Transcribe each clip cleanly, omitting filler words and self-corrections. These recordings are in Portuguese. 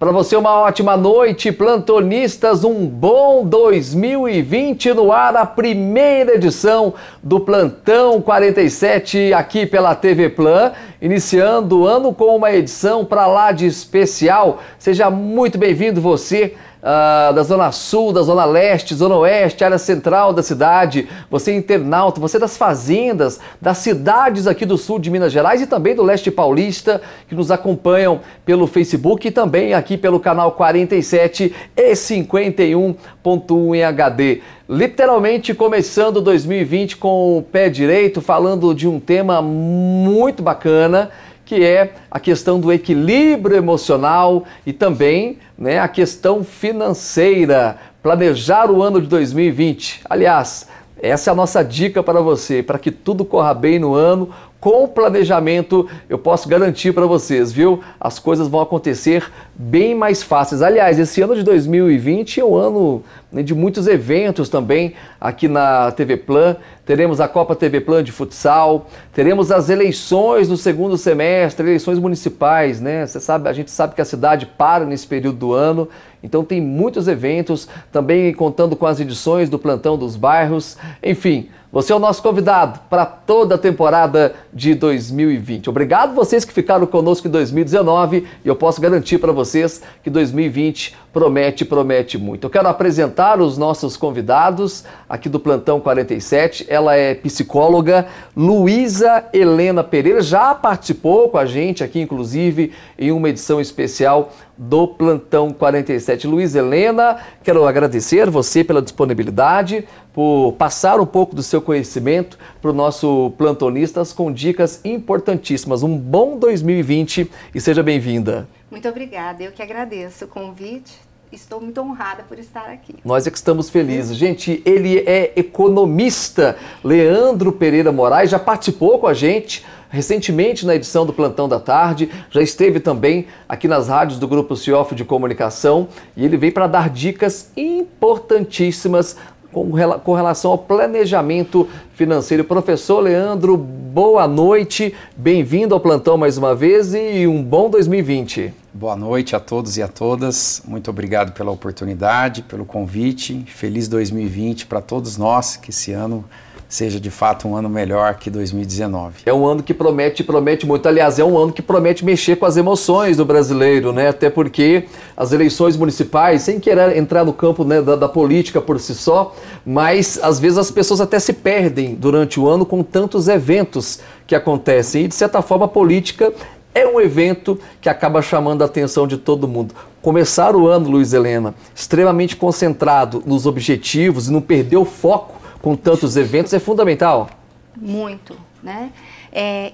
Para você uma ótima noite, plantonistas, um bom 2020 no ar, a primeira edição do Plantão 47 aqui pela TV Plan, iniciando o ano com uma edição para lá de especial. Seja muito bem-vindo você da Zona Sul, da Zona Leste, Zona Oeste, área central da cidade, você internauta, você das fazendas, das cidades aqui do sul de Minas Gerais e também do leste paulista, que nos acompanham pelo Facebook e também aqui pelo canal 47 e 51.1 em HD. Literalmente começando 2020 com o pé direito, falando de um tema muito bacana, que é a questão do equilíbrio emocional e também, né, a questão financeira, planejar o ano de 2020. Aliás, essa é a nossa dica para você, para que tudo corra bem no ano. Com planejamento, eu posso garantir para vocês, viu? As coisas vão acontecer bem mais fáceis. Aliás, esse ano de 2020 é um ano de muitos eventos também aqui na TV Plan. Teremos a Copa TV Plan de futsal, teremos as eleições no segundo semestre, eleições municipais, né? Você sabe, a gente sabe que a cidade para nesse período do ano, então tem muitos eventos, também contando com as edições do Plantão dos Bairros, enfim. Você é o nosso convidado para toda a temporada de 2020. Obrigado vocês que ficaram conosco em 2019 e eu posso garantir para vocês que 2020 promete muito. Eu quero apresentar os nossos convidados aqui do Plantão 47. Ela é psicóloga, Luísa Helena Pereira, já participou com a gente aqui, inclusive, em uma edição especial do Plantão 47. Luísa Helena, quero agradecer você pela disponibilidade, por passar um pouco do seu conhecimento para o nosso plantonistas com dicas importantíssimas. Um bom 2020 e seja bem-vinda. Muito obrigada, eu que agradeço o convite. Estou muito honrada por estar aqui. Nós é que estamos felizes. Gente, ele é economista. Leandro Pereira Moraes já participou com a gente recentemente na edição do Plantão da Tarde, já esteve também aqui nas rádios do Grupo Ciof de Comunicação e ele veio para dar dicas importantíssimas com relação ao planejamento financeiro. Professor Leandro, boa noite, bem-vindo ao Plantão mais uma vez e um bom 2020. Boa noite a todos e a todas, muito obrigado pela oportunidade, pelo convite, feliz 2020 para todos nós, que esse ano seja de fato um ano melhor que 2019. É um ano que promete muito, aliás, é um ano que promete mexer com as emoções do brasileiro, né? Até porque as eleições municipais, sem querer entrar no campo, né, da política por si só, mas às vezes as pessoas até se perdem durante o ano com tantos eventos que acontecem e de certa forma a política é um evento que acaba chamando a atenção de todo mundo. Começar o ano, Luísa Helena, extremamente concentrado nos objetivos e não perder o foco com tantos eventos é fundamental? Muito, né?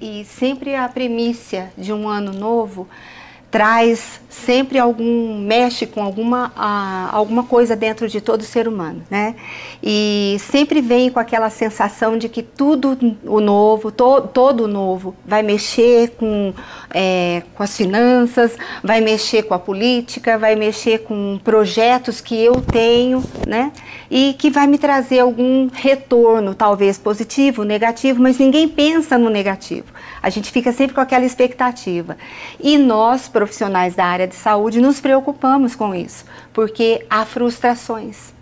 E sempre a premissa de um ano novo traz sempre mexe com alguma coisa dentro de todo ser humano, né? E sempre vem com aquela sensação de que tudo o novo, todo o novo vai mexer com as finanças, vai mexer com a política, vai mexer com projetos que eu tenho, né? E que vai me trazer algum retorno, talvez positivo, negativo, mas ninguém pensa no negativo. A gente fica sempre com aquela expectativa. E nós, profissionais da área de saúde, nos preocupamos com isso, porque há frustrações.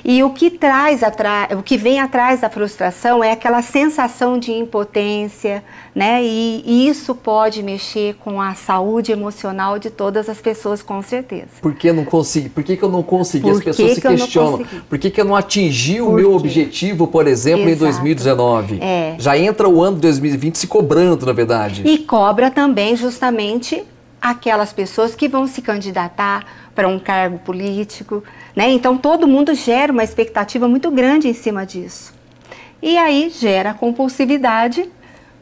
E o que vem atrás da frustração é aquela sensação de impotência, né? E isso pode mexer com a saúde emocional de todas as pessoas, com certeza. Por que eu não consegui? Por que eu não consegui? As pessoas se questionam. Por que eu não atingi o meu objetivo, por exemplo, em 2019? Já entra o ano de 2020 se cobrando, na verdade. E cobra também justamente aquelas pessoas que vão se candidatar para um cargo político, né? Então todo mundo gera uma expectativa muito grande em cima disso. E aí gera compulsividade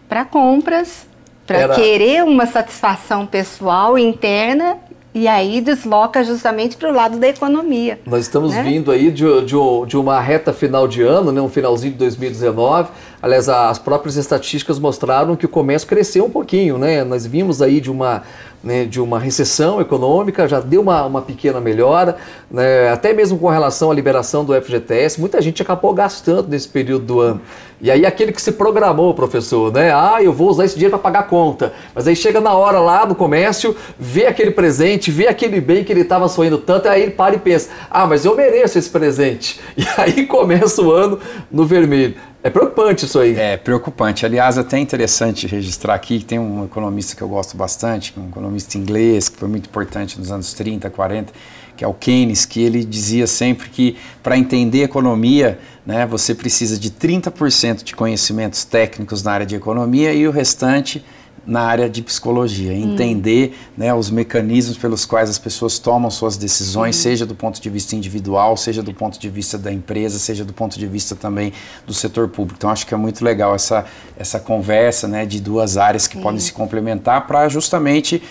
para compras, para querer uma satisfação pessoal interna e aí desloca justamente para o lado da economia. Nós estamos vindo aí de uma reta final de ano, né? Um finalzinho de 2019. Aliás, as próprias estatísticas mostraram que o comércio cresceu um pouquinho, né? Nós vimos aí de uma né, de uma recessão econômica, já deu uma pequena melhora, né, até mesmo com relação à liberação do FGTS, muita gente acabou gastando nesse período do ano. E aí aquele que se programou, professor, né? Ah, eu vou usar esse dinheiro para pagar a conta. Mas aí chega na hora lá no comércio, vê aquele presente, vê aquele bem que ele estava sonhando tanto, e aí ele para e pensa, ah, mas eu mereço esse presente. E aí começa o ano no vermelho. É preocupante isso aí. É preocupante. Aliás, até interessante registrar aqui que tem um economista que eu gosto bastante, um economista inglês, que foi muito importante nos anos 30, 40, que é o Keynes, que ele dizia sempre que para entender economia, né, você precisa de 30% de conhecimentos técnicos na área de economia e o restante na área de psicologia, entender, né, os mecanismos pelos quais as pessoas tomam suas decisões, seja do ponto de vista individual, seja do ponto de vista da empresa, seja do ponto de vista também do setor público. Então acho que é muito legal essa conversa, né, de duas áreas que podem se complementar para justamente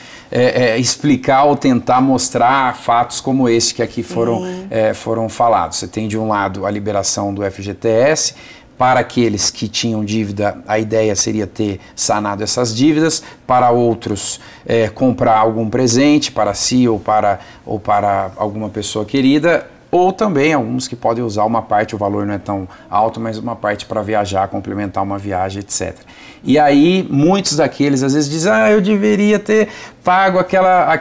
explicar ou tentar mostrar fatos como esse que aqui foram falados. Você tem de um lado a liberação do FGTS. Para aqueles que tinham dívida, a ideia seria ter sanado essas dívidas. Para outros, comprar algum presente para si ou para alguma pessoa querida. Ou também alguns que podem usar uma parte, o valor não é tão alto, mas uma parte para viajar, complementar uma viagem, etc. E aí, muitos daqueles às vezes dizem, eu deveria ter pago aquela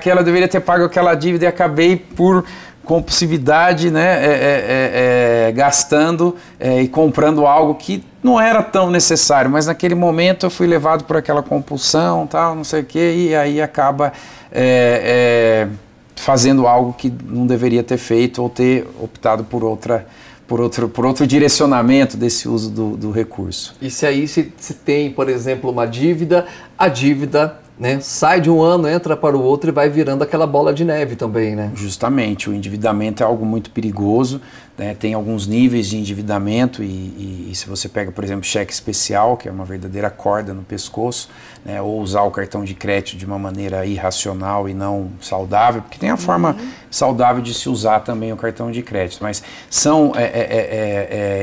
dívida e acabei por compulsividade, né, gastando e comprando algo que não era tão necessário, mas naquele momento eu fui levado por aquela compulsão, tal, não sei o quê, e aí acaba fazendo algo que não deveria ter feito ou ter optado por outro direcionamento desse uso do recurso. E se aí se tem, por exemplo, uma dívida, a dívida, né, sai de um ano, entra para o outro e vai virando aquela bola de neve também, né? Justamente, o endividamento é algo muito perigoso, né? Tem alguns níveis de endividamento e se você pega, por exemplo, cheque especial, que é uma verdadeira corda no pescoço, né, ou usar o cartão de crédito de uma maneira irracional e não saudável, porque tem a forma saudável de se usar também o cartão de crédito, mas são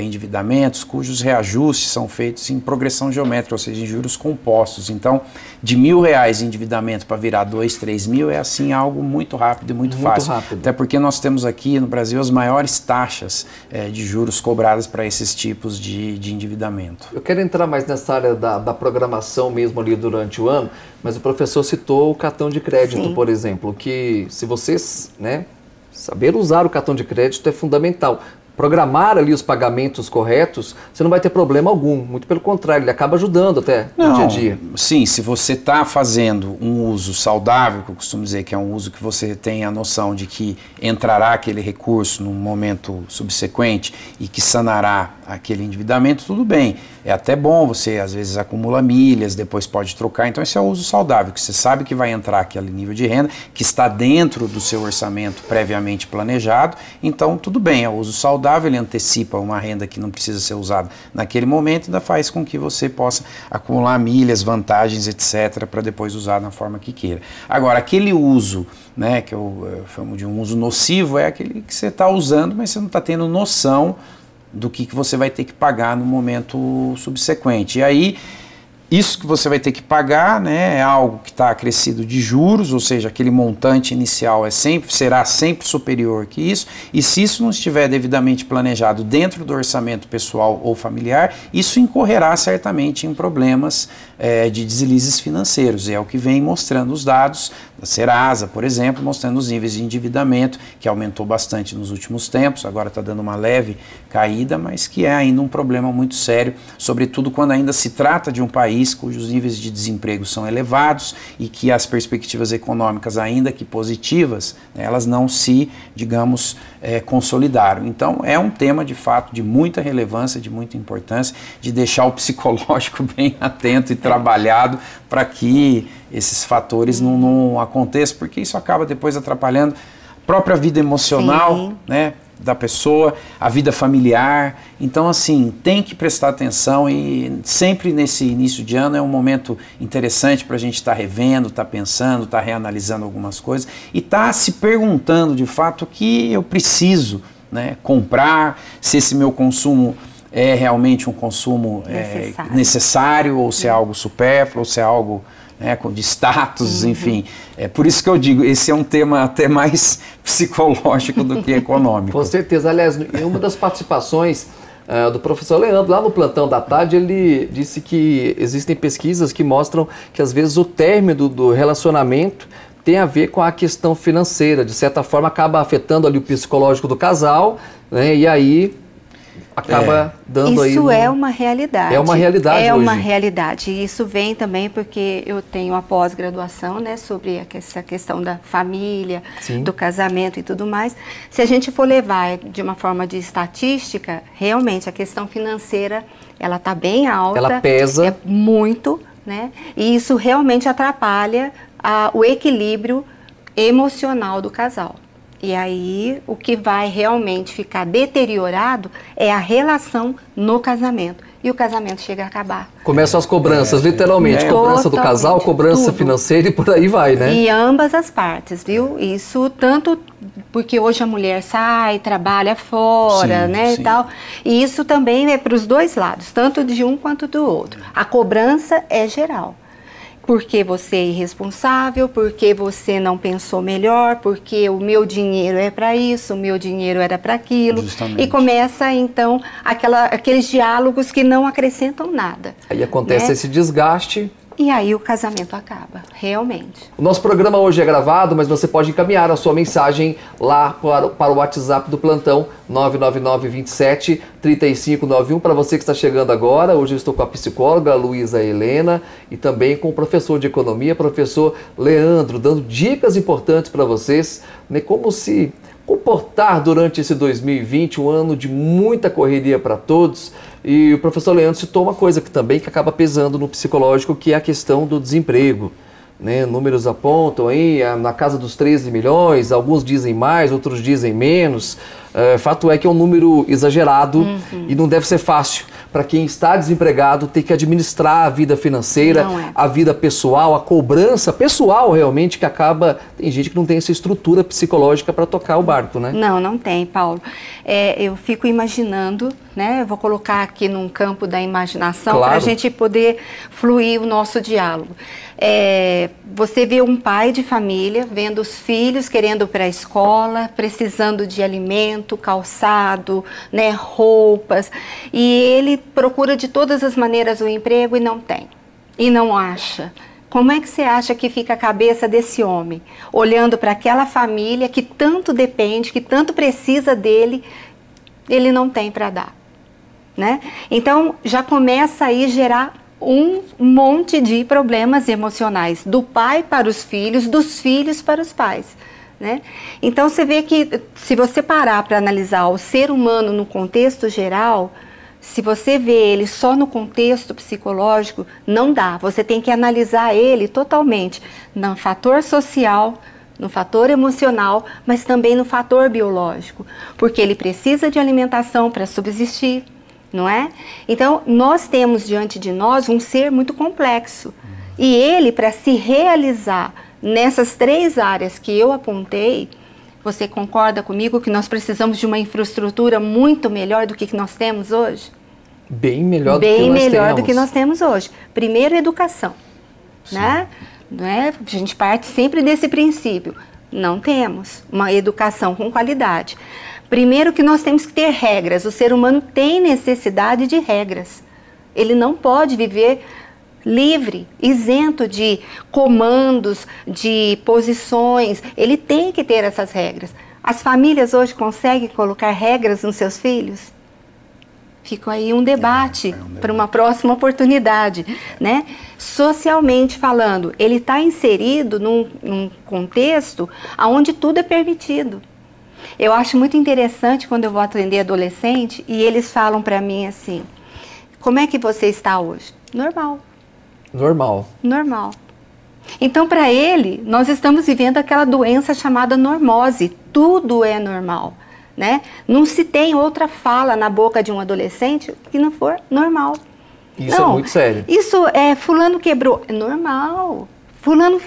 endividamentos cujos reajustes são feitos em progressão geométrica, ou seja, em juros compostos. Então, de R$1.000 de endividamento para virar 2, 3 mil é assim algo muito rápido e muito fácil. Rápido. Até porque nós temos aqui no Brasil as maiores taxas de juros cobradas para esses tipos de endividamento. Eu quero entrar mais nessa área da programação mesmo ali durante o ano, mas o professor citou o cartão de crédito, por exemplo, que se vocês, né, saber usar o cartão de crédito é fundamental. Programar ali os pagamentos corretos, você não vai ter problema algum. Muito pelo contrário, ele acaba ajudando até no dia a dia. Sim, se você está fazendo um uso saudável, que eu costumo dizer que é um uso que você tem a noção de que entrará aquele recurso num momento subsequente e que sanará aquele endividamento, tudo bem. É até bom, você às vezes acumula milhas, depois pode trocar. Então esse é o uso saudável, que você sabe que vai entrar aquele nível de renda, que está dentro do seu orçamento previamente planejado. Então tudo bem, é o uso saudável, ele antecipa uma renda que não precisa ser usada naquele momento e ainda faz com que você possa acumular milhas, vantagens, etc., para depois usar na forma que queira. Agora, aquele uso, né, que eu chamo de um uso nocivo, é aquele que você está usando, mas você não está tendo noção do que você vai ter que pagar no momento subsequente. E aí, isso que você vai ter que pagar, né, é algo que está acrescido de juros, ou seja, aquele montante inicial será sempre superior que isso, e se isso não estiver devidamente planejado dentro do orçamento pessoal ou familiar, isso incorrerá certamente em problemas de deslizes financeiros, e é o que vem mostrando os dados da Serasa, por exemplo, mostrando os níveis de endividamento, que aumentou bastante nos últimos tempos, agora está dando uma leve caída, mas que é ainda um problema muito sério, sobretudo quando ainda se trata de um país cujos níveis de desemprego são elevados e que as perspectivas econômicas, ainda que positivas, elas não se, digamos, consolidaram. Então é um tema de fato de muita relevância, de muita importância, de deixar o psicológico bem atento e trabalhado para que esses fatores não aconteçam, porque isso acaba depois atrapalhando a própria vida emocional, né, da pessoa, a vida familiar. Então, assim, tem que prestar atenção e sempre nesse início de ano é um momento interessante para a gente estar revendo, estar pensando, estar reanalisando algumas coisas e estar se perguntando de fato o que eu preciso, né, comprar, se esse meu consumo é realmente um consumo necessário ou se é algo supérfluo, ou se é algo né, de status, enfim. É por isso que eu digo, esse é um tema até mais psicológico do que econômico. Com certeza. Aliás, em uma das participações do professor Leandro, lá no Plantão da Tarde, ele disse que existem pesquisas que mostram que às vezes o término do relacionamento tem a ver com a questão financeira, de certa forma acaba afetando ali o psicológico do casal, né, e aí acaba dando aí... Isso é uma realidade. É uma realidade hoje. É uma realidade. E isso vem também porque eu tenho a pós-graduação, né, sobre essa questão da família, Sim. do casamento e tudo mais. Se a gente for levar de uma forma de estatística, realmente a questão financeira, ela está bem alta. Ela pesa. É muito, né? E isso realmente atrapalha o equilíbrio emocional do casal. E aí, o que vai realmente ficar deteriorado é a relação no casamento. E o casamento chega a acabar. Começam as cobranças, literalmente. Cobrança do casal, cobrança tudo. Financeira e por aí vai, né? E ambas as partes, viu? Isso tanto porque hoje a mulher sai, trabalha fora, Sim, né, sim. e tal. E isso também é para os dois lados, tanto de um quanto do outro. A cobrança é geral. Porque você é irresponsável, porque você não pensou melhor, porque o meu dinheiro é para isso, o meu dinheiro era para aquilo. Justamente. E começa, então, aqueles diálogos que não acrescentam nada. Aí acontece, né? esse desgaste. E aí o casamento acaba, realmente. O nosso programa hoje é gravado, mas você pode encaminhar a sua mensagem lá para o WhatsApp do Plantão, 99927-3591. Para você que está chegando agora, hoje eu estou com a psicóloga Luísa Helena e também com o professor de economia, professor Leandro, dando dicas importantes para vocês, né, como se comportar durante esse 2020, um ano de muita correria para todos. E o professor Leandro citou uma coisa que também acaba pesando no psicológico, que é a questão do desemprego. Né? Números apontam aí na casa dos 13 milhões, alguns dizem mais, outros dizem menos. Fato é que é um número exagerado e não deve ser fácil para quem está desempregado ter que administrar a vida financeira, a vida pessoal, a cobrança pessoal realmente, que acaba... Tem gente que não tem essa estrutura psicológica para tocar o barco, né? Não tem, Paulo. Eu fico imaginando, né? Eu vou colocar aqui num campo da imaginação, claro, para a gente poder fluir o nosso diálogo. Você vê um pai de família vendo os filhos querendo ir para a escola, precisando de alimento, calçado, né, roupas, e ele procura de todas as maneiras o emprego e não tem, e não acha. Como é que você acha que fica a cabeça desse homem, olhando para aquela família que tanto depende, que tanto precisa dele, ele não tem para dar, né? Então já começa aí a gerar um monte de problemas emocionais, do pai para os filhos, dos filhos para os pais, né? Então você vê que, se você parar para analisar o ser humano no contexto geral, se você vê ele só no contexto psicológico, não dá. Você tem que analisar ele totalmente no fator social, no fator emocional, mas também no fator biológico, porque ele precisa de alimentação para subsistir, não é? Então, nós temos diante de nós um ser muito complexo. E ele, para se realizar nessas 3 áreas que eu apontei, você concorda comigo que nós precisamos de uma infraestrutura muito melhor do que nós temos hoje? Bem melhor do que nós temos hoje. Primeiro, educação, né? Não é? A gente parte sempre desse princípio. Não temos uma educação com qualidade. Primeiro que nós temos que ter regras. O ser humano tem necessidade de regras. Ele não pode viver livre, isento de comandos, de posições. Ele tem que ter essas regras. As famílias hoje conseguem colocar regras nos seus filhos? Fica aí um debate para uma próxima oportunidade, né? Socialmente falando, ele está inserido num contexto onde tudo é permitido. Eu acho muito interessante quando eu vou atender adolescente e eles falam para mim assim: como é que você está hoje? Normal. Normal. Normal. Então, para ele, nós estamos vivendo aquela doença chamada normose. Tudo é normal, né? Não se tem outra fala na boca de um adolescente que não for normal. Isso não, é muito sério. Isso é, fulano quebrou. É normal. Fulano...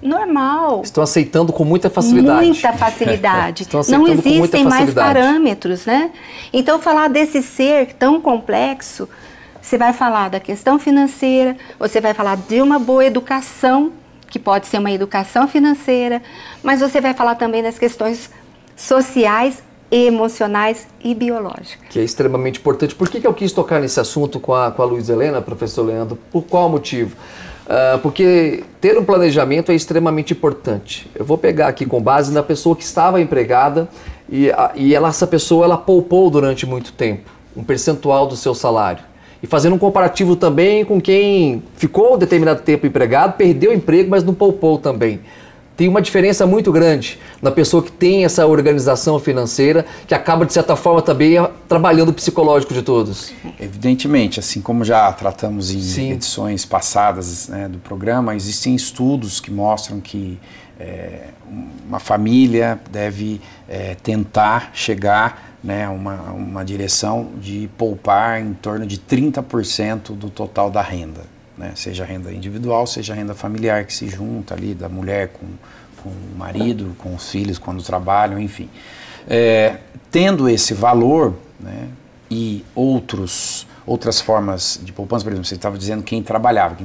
Normal. Estão aceitando com muita facilidade. Muita facilidade. Não existem mais parâmetros, né? Então, falar desse ser tão complexo, Você vai falar da questão financeira, você vai falar de uma boa educação, que pode ser uma educação financeira, mas você vai falar também das questões sociais, emocionais e biológicas. Que é extremamente importante. Por que eu quis tocar nesse assunto com a Luísa Helena, professor Leandro? Por qual motivo? Porque ter um planejamento é extremamente importante. Eu vou pegar aqui com base na pessoa que estava empregada e essa pessoa ela poupou durante muito tempo um percentual do seu salário. E fazendo um comparativo também com quem ficou um determinado tempo empregado, perdeu o emprego, mas não poupou também. Tem uma diferença muito grande na pessoa que tem essa organização financeira, que acaba, de certa forma, também trabalhando o psicológico de todos. Evidentemente, assim como já tratamos em edições passadas, né, do programa, existem estudos que mostram que uma família deve tentar chegar, né, uma direção de poupar em torno de 30% do total da renda. Né, seja renda individual, seja renda familiar, que se junta ali da mulher com o marido, com os filhos quando trabalham, enfim. Tendo esse valor, né, e outras formas de poupança, por exemplo, você estava dizendo quem trabalhava,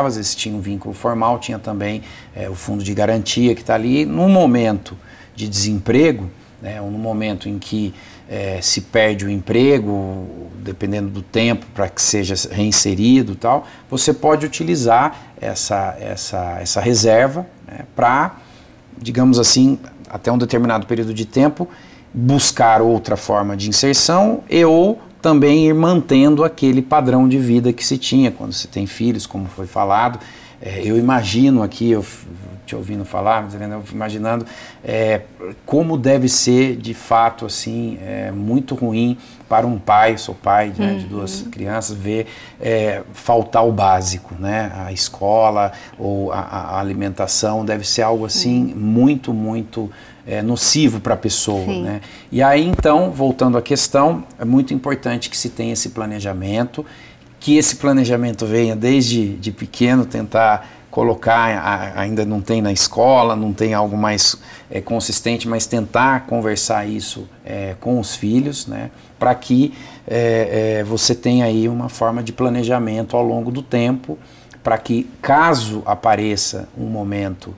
às vezes tinha um vínculo formal, tinha também o fundo de garantia que está ali. No momento de desemprego, né, ou no momento em que se perde o emprego, dependendo do tempo para que seja reinserido e tal, você pode utilizar essa reserva, né, para, digamos assim, até um determinado período de tempo, buscar outra forma de inserção ou também ir mantendo aquele padrão de vida que se tinha quando se tem filhos, como foi falado. Eu imagino aqui, eu te ouvindo falar, imaginando como deve ser de fato assim, muito ruim para um pai, sou pai, né, de duas crianças, ver faltar o básico, né? A escola ou a alimentação deve ser algo assim muito nocivo para a pessoa, né? E aí então, voltando à questão, é muito importante que se tenha esse planejamento, que esse planejamento venha desde de pequeno, tentar colocar, ainda não tem na escola, não tem algo mais consistente, mas tentar conversar isso com os filhos, né, para que você tenha aí uma forma de planejamento ao longo do tempo, para que caso apareça um momento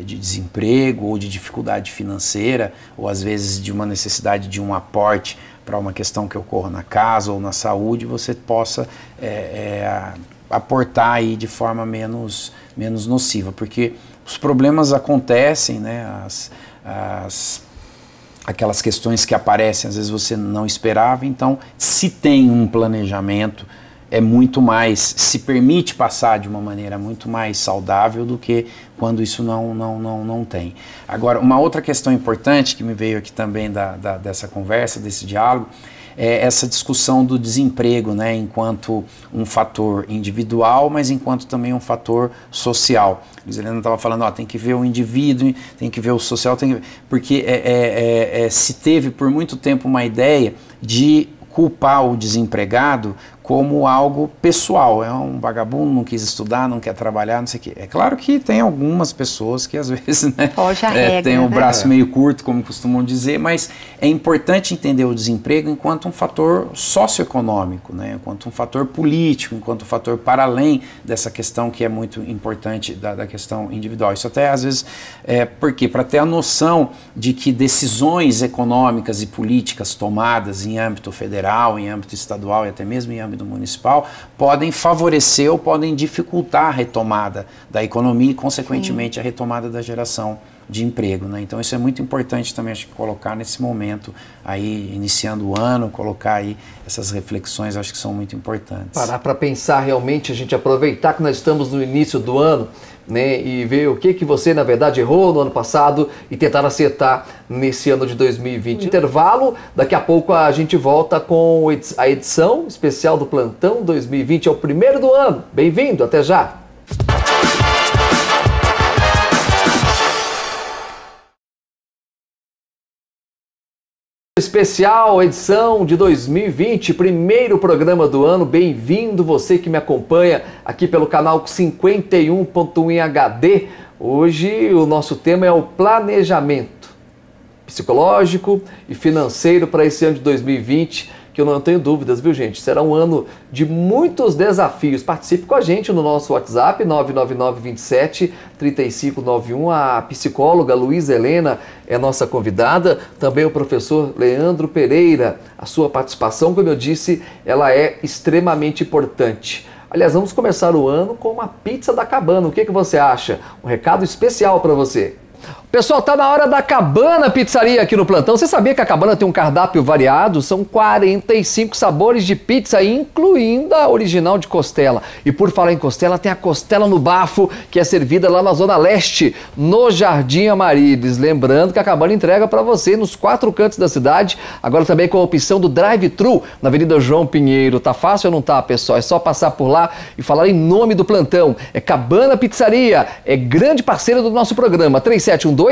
de desemprego ou de dificuldade financeira, ou às vezes de uma necessidade de um aporte para uma questão que ocorra na casa ou na saúde, você possa aportar aí de forma menos nociva, porque os problemas acontecem, né, aquelas questões que aparecem, às vezes você não esperava, então se tem um planejamento, se permite passar de uma maneira muito mais saudável do que quando isso não tem. Agora, uma outra questão importante que me veio aqui também dessa conversa, desse diálogo, é essa discussão do desemprego, né, enquanto um fator individual, mas enquanto também um fator social. A Luísa Helena estava falando, tem que ver o indivíduo, tem que ver o social, porque se teve por muito tempo uma ideia de culpar o desempregado como algo pessoal, é um vagabundo, não quis estudar, não quer trabalhar, não sei o quê. É claro que tem algumas pessoas que às vezes, né, tem o braço meio curto, como costumam dizer, mas é importante entender o desemprego enquanto um fator socioeconômico, né, enquanto um fator político, enquanto um fator para além dessa questão que é muito importante da questão individual. Isso até às vezes, porque para ter a noção de que decisões econômicas e políticas tomadas em âmbito federal, em âmbito estadual e até mesmo em âmbito municipal, podem favorecer ou podem dificultar a retomada da economia e, consequentemente, a retomada da geração de emprego, né? Então isso é muito importante também, acho que colocar nesse momento, aí iniciando o ano, colocar aí essas reflexões, acho que são muito importantes. Parar para pensar realmente, a gente aproveitar que nós estamos no início do ano, né, e ver o que você, na verdade, errou no ano passado e tentar acertar nesse ano de 2020. Intervalo, daqui a pouco a gente volta com a edição especial do Plantão 2020, é o primeiro do ano. Bem-vindo, até já! Especial edição de 2020, primeiro programa do ano. Bem-vindo você que me acompanha aqui pelo canal 51.1 em HD. Hoje o nosso tema é o planejamento psicológico e financeiro para esse ano de 2020, que eu não tenho dúvidas, viu, gente? Será um ano de muitos desafios. Participe com a gente no nosso WhatsApp, 99927-3591. A psicóloga Luísa Helena é nossa convidada. Também o professor Leandro Pereira. A sua participação, como eu disse, ela é extremamente importante. Aliás, vamos começar o ano com uma pizza da Cabana. O que você acha? Um recado especial para você. Pessoal, tá na hora da Cabana Pizzaria aqui no plantão. Você sabia que a Cabana tem um cardápio variado? São 45 sabores de pizza, incluindo a original de costela. E por falar em costela, tem a costela no bafo, que é servida lá na Zona Leste, no Jardim Amarílis. Lembrando que a Cabana entrega para você nos 4 cantos da cidade. Agora também com a opção do drive-thru na Avenida João Pinheiro. Tá fácil ou não tá, pessoal? É só passar por lá e falar em nome do plantão. É Cabana Pizzaria, é grande parceira do nosso programa. 3712-6074.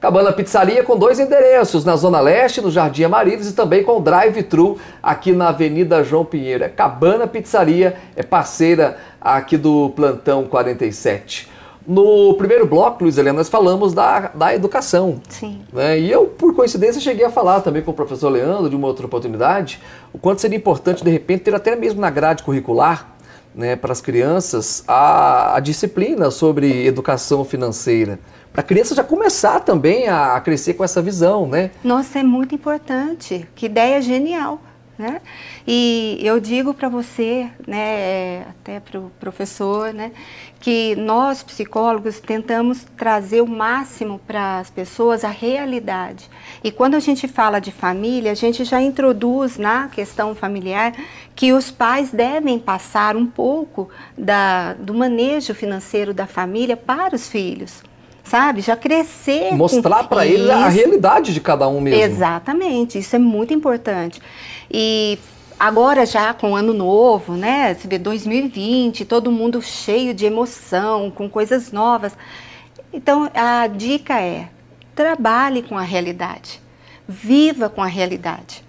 Cabana Pizzaria com 2 endereços, na Zona Leste, no Jardim Amarílis, e também com o drive-thru aqui na Avenida João Pinheiro. É Cabana Pizzaria, é parceira aqui do Plantão 47. No primeiro bloco, Luísa Helena, nós falamos da educação. Sim. Né? E eu, por coincidência, cheguei a falar também com o professor Leandro, de uma outra oportunidade, o quanto seria importante, de repente, ter até mesmo na grade curricular, né, para as crianças, a disciplina sobre educação financeira. Para a criança já começar também a crescer com essa visão, né? Nossa, é muito importante. Que ideia genial, né? E eu digo para você, né, até para o professor, né, que nós, psicólogos, tentamos trazer o máximo para as pessoas a realidade. E quando a gente fala de família, a gente já introduz na questão familiar que os pais devem passar um pouco do manejo financeiro da família para os filhos. Sabe? Já crescer. Mostrar para eles a realidade de cada um mesmo. Exatamente, isso é muito importante. E agora já com o ano novo, né? 2020, todo mundo cheio de emoção, com coisas novas. Então a dica é: trabalhe com a realidade, viva com a realidade.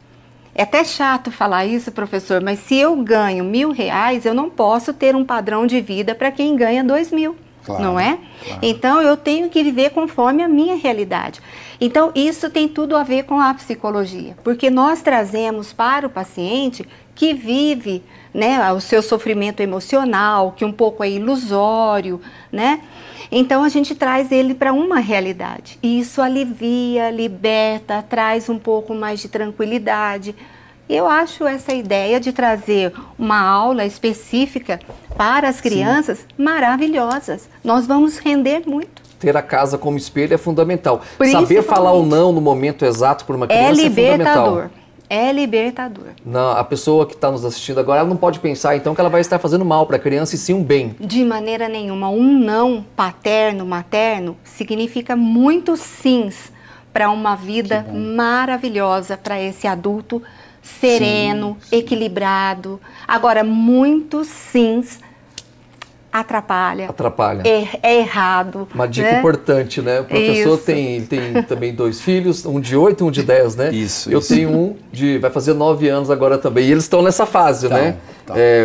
É até chato falar isso, professor, mas se eu ganho R$1.000, eu não posso ter um padrão de vida para quem ganha R$2.000. Claro, não é? Claro. Então, eu tenho que viver conforme a minha realidade. Então, isso tem tudo a ver com a psicologia, porque nós trazemos para o paciente que vive, né, o seu sofrimento emocional, que um pouco é ilusório, né? Então, a gente traz ele para uma realidade. E isso alivia, liberta, traz um pouco mais de tranquilidade. Eu acho essa ideia de trazer uma aula específica para as crianças, sim, maravilhosas. Nós vamos render muito. Ter a casa como espelho é fundamental. Saber falar ou não no momento exato por uma criança é fundamental. É libertador. Não, a pessoa que está nos assistindo agora, ela não pode pensar então que ela vai estar fazendo mal para a criança e sim um bem. De maneira nenhuma. Um não paterno, materno, significa muitos sims para uma vida maravilhosa para esse adulto sereno, sim, equilibrado. Agora, muitos sims atrapalha. É errado. Uma dica importante, né? O professor tem também 2 filhos, um de 8 e um de 10, né? Isso. Eu tenho um vai fazer 9 anos agora também. E eles estão nessa fase, né?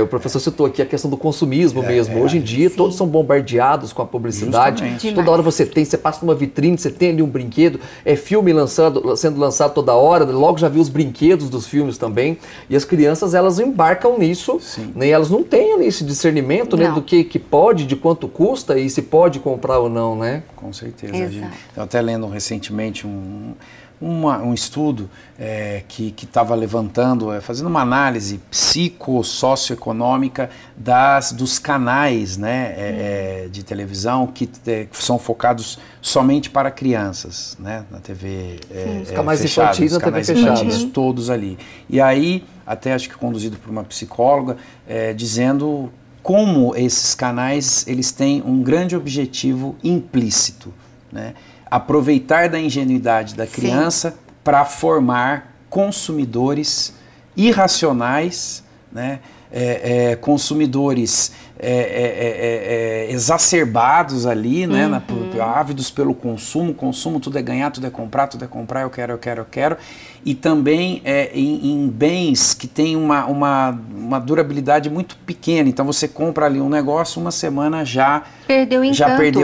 O professor citou aqui a questão do consumismo mesmo. Hoje em dia, sim, todos são bombardeados com a publicidade. Toda hora você passa numa vitrine, você tem ali um brinquedo, filme sendo lançado toda hora, logo já viu os brinquedos dos filmes também. E as crianças, elas embarcam nisso, né? E elas não têm ali esse discernimento, né, do que pode, de quanto custa e se pode comprar ou não, né? Com certeza. Eu até lendo recentemente um estudo que estava levantando, fazendo uma análise psicossocioeconômica dos canais, né, de televisão que são focados somente para crianças, né, na TV os canais infantis na TV fechada, todos ali. E aí, até acho que conduzido por uma psicóloga, dizendo como esses canais eles têm um grande objetivo implícito, né? Aproveitar da ingenuidade da criança para formar consumidores irracionais, né? Consumidores exacerbados ali, né, ávidos pelo consumo, tudo é ganhar, tudo é comprar, eu quero, e também em bens que têm uma durabilidade muito pequena. Então você compra ali um negócio, uma semana já perdeu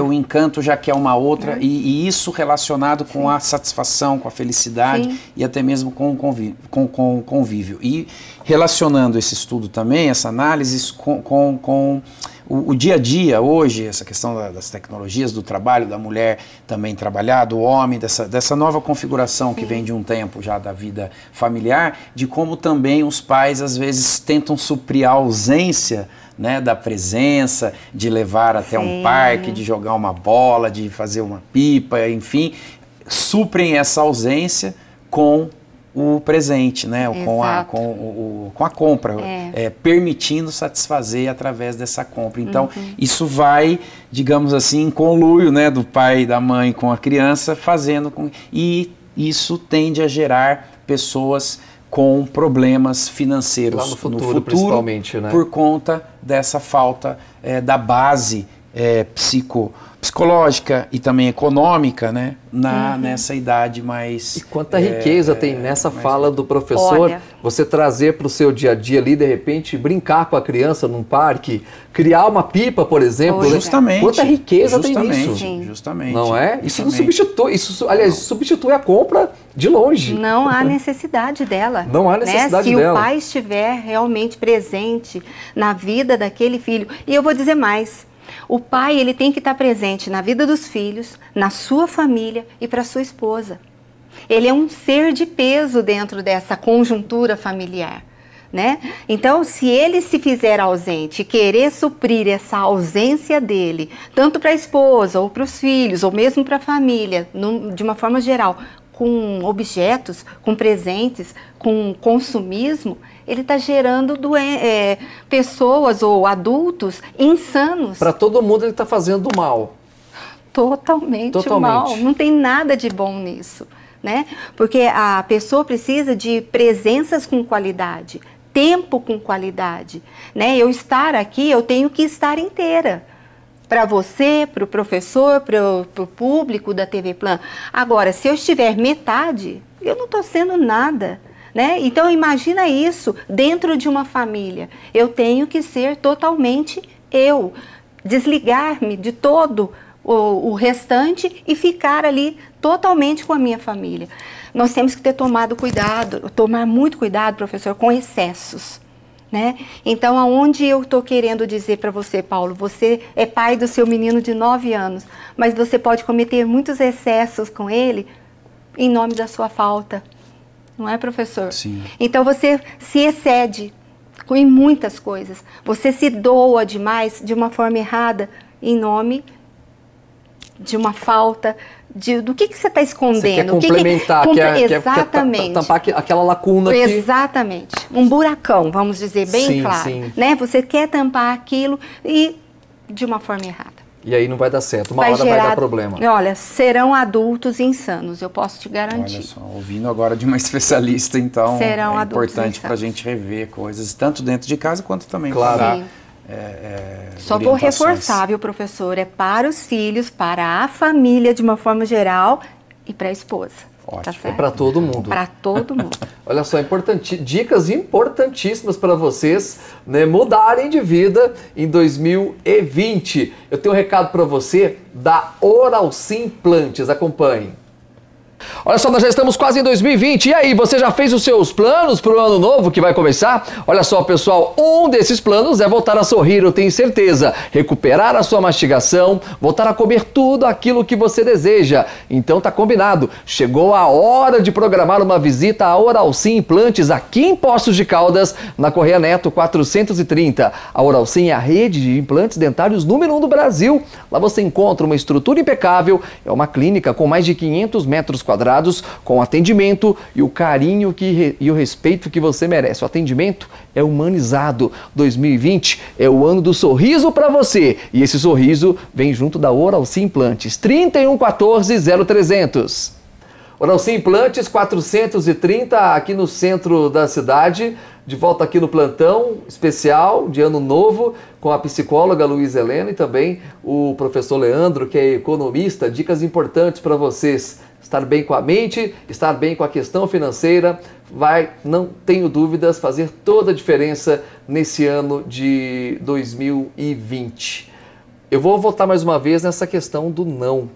o encanto, já quer uma outra, e isso relacionado com a satisfação, com a felicidade e até mesmo com o convívio. E relacionando esse estudo também, essa análise com o dia a dia hoje, essa questão das tecnologias, do trabalho, da mulher também trabalhar, do homem, dessa nova configuração que vem de um tempo já da vida familiar, de como também os pais às vezes tentam suprir a ausência, né, da presença, de levar até um parque, de jogar uma bola, de fazer uma pipa, enfim, suprem essa ausência com o presente, né? Com a compra, permitindo satisfazer através dessa compra. Então, isso vai, digamos assim, em conluio, né, do pai e da mãe com a criança, e isso tende a gerar pessoas com problemas financeiros lá no futuro principalmente, né? Por conta dessa falta da base psicológica e também econômica, né, nessa idade mais... E quanta riqueza tem nessa fala do professor. Olha, você trazer para o seu dia a dia ali, de repente, brincar com a criança num parque, criar uma pipa, por exemplo. Justamente. Quanta riqueza tem nisso. Justamente. Não é? Isso não substitui, substitui a compra de longe. Não há necessidade dela. Não há necessidade dela. Se o pai estiver realmente presente na vida daquele filho. E eu vou dizer mais. O pai, ele tem que estar presente na vida dos filhos, na sua família e para sua esposa. Ele é um ser de peso dentro dessa conjuntura familiar, né? Então, se ele se fizer ausente e querer suprir essa ausência dele, tanto para a esposa ou para os filhos, ou mesmo para a família, de uma forma geral, com objetos, com presentes, com consumismo, ele está gerando pessoas ou adultos insanos. Para todo mundo ele está fazendo mal. Totalmente mal. Não tem nada de bom nisso, né? Porque a pessoa precisa de presenças com qualidade, tempo com qualidade, né? Eu estar aqui, eu tenho que estar inteira. Para você, para o professor, para o público da TV Plan. Agora, se eu estiver metade, eu não estou sendo nada, né? Então, imagina isso dentro de uma família. Eu tenho que ser totalmente eu, desligar-me de todo o restante e ficar ali totalmente com a minha família. Nós temos que tomar muito cuidado, professor, com excessos. Né? Então, aonde eu estou querendo dizer para você, Paulo, você é pai do seu menino de 9 anos, mas você pode cometer muitos excessos com ele em nome da sua falta, não é, professor? Sim. Então, você se excede em muitas coisas, você se doa demais de uma forma errada em nome de uma falta, do que você está escondendo? Você quer complementar, exatamente. Quer tampar aquela lacuna aqui. Exatamente. Um buracão, vamos dizer bem claro. Sim. Né? Você quer tampar aquilo e de uma forma errada. E aí não vai dar certo, uma hora vai dar problema. Olha, serão adultos insanos, eu posso te garantir. Olha só, ouvindo agora de uma especialista, então serão é importante para a gente rever coisas, tanto dentro de casa quanto também claro. Só vou reforçar, viu, professor? É para os filhos, para a família de uma forma geral e para a esposa. Ótimo. Tá, é para todo mundo. Para todo mundo. Olha só, dicas importantíssimas para vocês, né, mudarem de vida em 2020. Eu tenho um recado para você da Oralcim Implantes. Acompanhe. Olha só, nós já estamos quase em 2020. E aí, você já fez os seus planos para o ano novo que vai começar? Olha só, pessoal, um desses planos é voltar a sorrir, eu tenho certeza. Recuperar a sua mastigação, voltar a comer tudo aquilo que você deseja. Então tá combinado. Chegou a hora de programar uma visita à Oralcim Implantes aqui em Poços de Caldas, na Correia Neto 430. A Oralcim é a rede de implantes dentários número 1 do Brasil. Lá você encontra uma estrutura impecável, é uma clínica com mais de 500 metros quadrados, com atendimento e o carinho e o respeito que você merece. O atendimento é humanizado. 2020 é o ano do sorriso para você. E esse sorriso vem junto da Oralcim Implantes. 3114-0300. Oralcim Implantes 430, aqui no centro da cidade, de volta aqui no plantão especial de Ano Novo, com a psicóloga Luísa Helena e também o professor Leandro, que é economista. Dicas importantes para vocês: estar bem com a mente, estar bem com a questão financeira, vai, não tenho dúvidas, fazer toda a diferença nesse ano de 2020. Eu vou voltar mais uma vez nessa questão do não.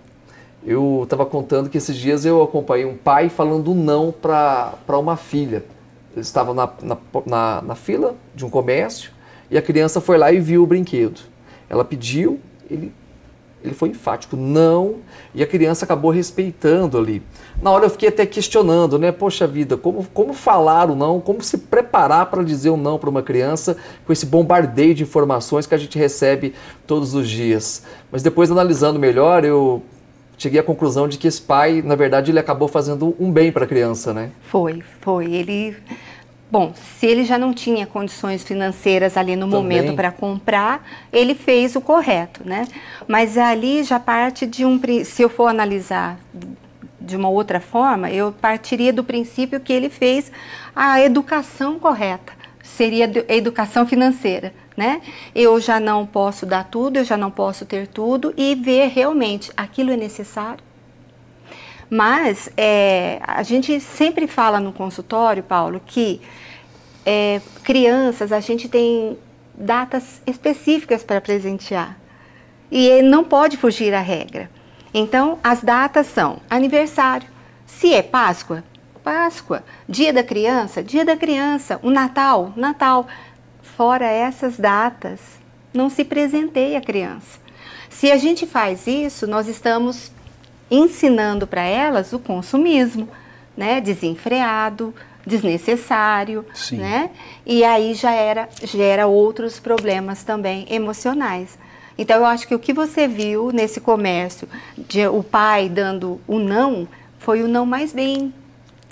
Eu estava contando que esses dias eu acompanhei um pai falando não para uma filha. Eles estavam na fila de um comércio e a criança foi lá e viu o brinquedo. Ela pediu, ele foi enfático, não, e a criança acabou respeitando ali. Na hora eu fiquei até questionando, né? Poxa vida, como falar o não, como se preparar para dizer o não para uma criança com esse bombardeio de informações que a gente recebe todos os dias. Mas depois, analisando melhor, eu cheguei à conclusão de que esse pai, na verdade, ele acabou fazendo um bem para a criança, né? Foi. Bom, se ele já não tinha condições financeiras ali no momento para comprar, ele fez o correto, né? Mas ali já parte de se eu for analisar de uma outra forma, eu partiria do princípio que ele fez a educação correta, seria a educação financeira, né? Eu já não posso dar tudo, eu já não posso ter tudo, e ver realmente aquilo é necessário. Mas a gente sempre fala no consultório, Paulo, que crianças, a gente tem datas específicas para presentear. E não pode fugir à regra. Então, as datas são aniversário. Se é Páscoa, Páscoa. Dia da criança, o Natal, Natal. Fora essas datas, não se presenteia a criança. Se a gente faz isso, nós estamos ensinando para elas o consumismo, né? Desenfreado, desnecessário, né? E aí gera outros problemas também emocionais. Então, eu acho que o que você viu nesse comércio, o pai dando o não, foi o não mais bem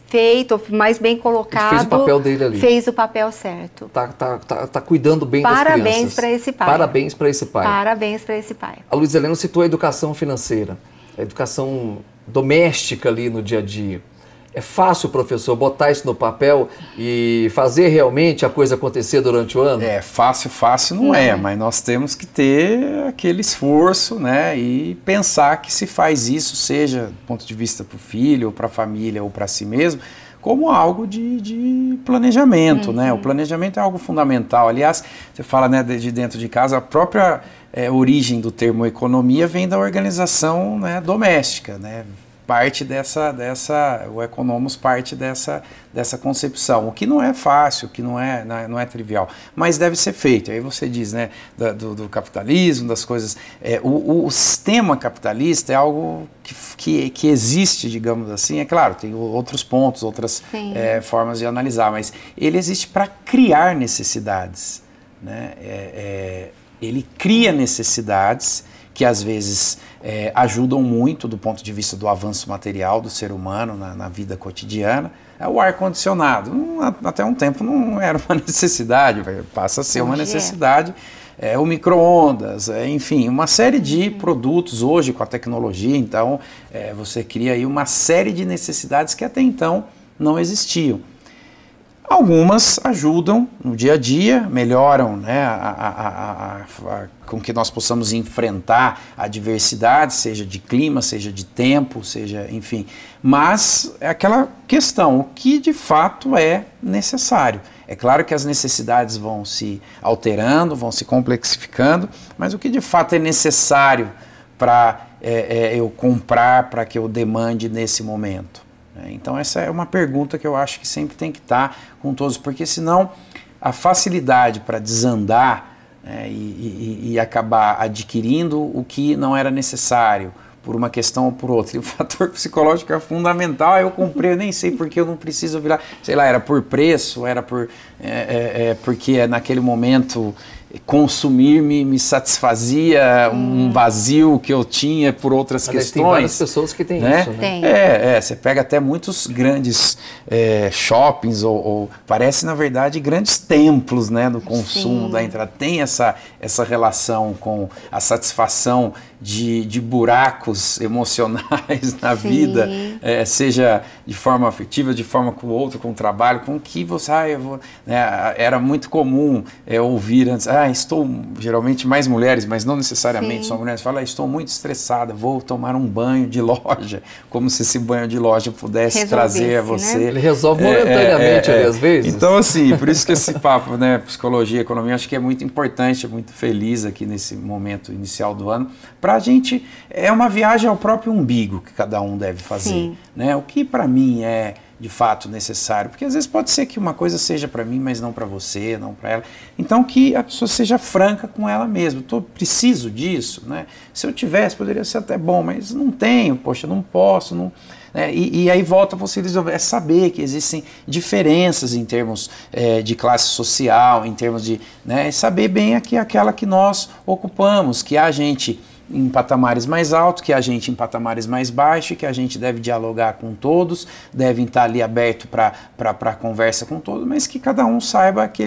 feito, mais bem colocado. Ele fez o papel dele ali. Fez o papel certo. Tá cuidando bem das crianças. Parabéns para esse pai. Parabéns para esse pai. Parabéns para esse pai. A Luísa Helena citou a educação financeira, a educação doméstica ali no dia a dia. É fácil, professor, botar isso no papel e fazer realmente a coisa acontecer durante o ano? Fácil não é, mas nós temos que ter aquele esforço, né, e pensar que se faz isso, seja do ponto de vista para o filho, ou para a família, ou para si mesmo, como algo de planejamento, né? O planejamento é algo fundamental. Aliás, você fala, né, de dentro de casa, a própria origem do termo economia vem da organização, né, doméstica, né? Parte o economos parte dessa concepção, o que não é fácil, o que não é trivial, mas deve ser feito. Aí você diz, né, do capitalismo, das coisas, o sistema capitalista é algo que existe, digamos assim, é claro, tem outros pontos, outras formas de analisar, mas ele existe para criar necessidades, né? Ele cria necessidades que às vezes ajudam muito do ponto de vista do avanço material do ser humano na vida cotidiana. O ar-condicionado, até um tempo não era uma necessidade, passa a ser uma necessidade. O micro-ondas, enfim, uma série de produtos hoje com a tecnologia, então você cria aí uma série de necessidades que até então não existiam. Algumas ajudam no dia a dia, melhoram, né, com que nós possamos enfrentar a diversidade, seja de clima, seja de tempo, seja, enfim. Mas é aquela questão, o que de fato é necessário. É claro que as necessidades vão se alterando, vão se complexificando, mas o que de fato é necessário para eu comprar, para que eu demande nesse momento? Então essa é uma pergunta que eu acho que sempre tem que estar com todos, porque senão a facilidade para desandar, né, e acabar adquirindo o que não era necessário por uma questão ou por outra. E o fator psicológico é fundamental. Eu comprei, eu nem sei porque eu não preciso virar, sei lá, era por preço, era porque naquele momento consumir me satisfazia um vazio que eu tinha por outras questões. Tem várias pessoas que têm isso, né? Tem. Você pega até muitos grandes shoppings, ou parece, na verdade, grandes templos, né, do consumo, da entrada. Tem essa relação com a satisfação de buracos emocionais na vida, seja de forma afetiva, de forma com o outro, com o trabalho, com que você... era muito comum ouvir antes, estou, geralmente mais mulheres, mas não necessariamente só mulheres, falam, estou muito estressada, vou tomar um banho de loja, como se esse banho de loja pudesse trazer a você... Né? Ele resolve momentaneamente, às vezes. Então, assim, por isso que esse papo, né, psicologia, economia, acho que é muito importante, muito feliz aqui nesse momento inicial do ano, para a gente, é uma viagem ao próprio umbigo que cada um deve fazer, né? O que para mim é de fato necessário, porque às vezes pode ser que uma coisa seja para mim, mas não para você, não para ela. Então que a pessoa seja franca com ela mesma. Preciso disso, né? Se eu tivesse, poderia ser até bom, mas não tenho, poxa, não posso, não... E aí volta você resolver, saber que existem diferenças em termos de classe social, em termos de... saber bem aquela que nós ocupamos, que há gente em patamares mais altos, que a gente em patamares mais baixos, que a gente deve dialogar com todos, devem estar ali aberto para conversa com todos, mas que cada um saiba que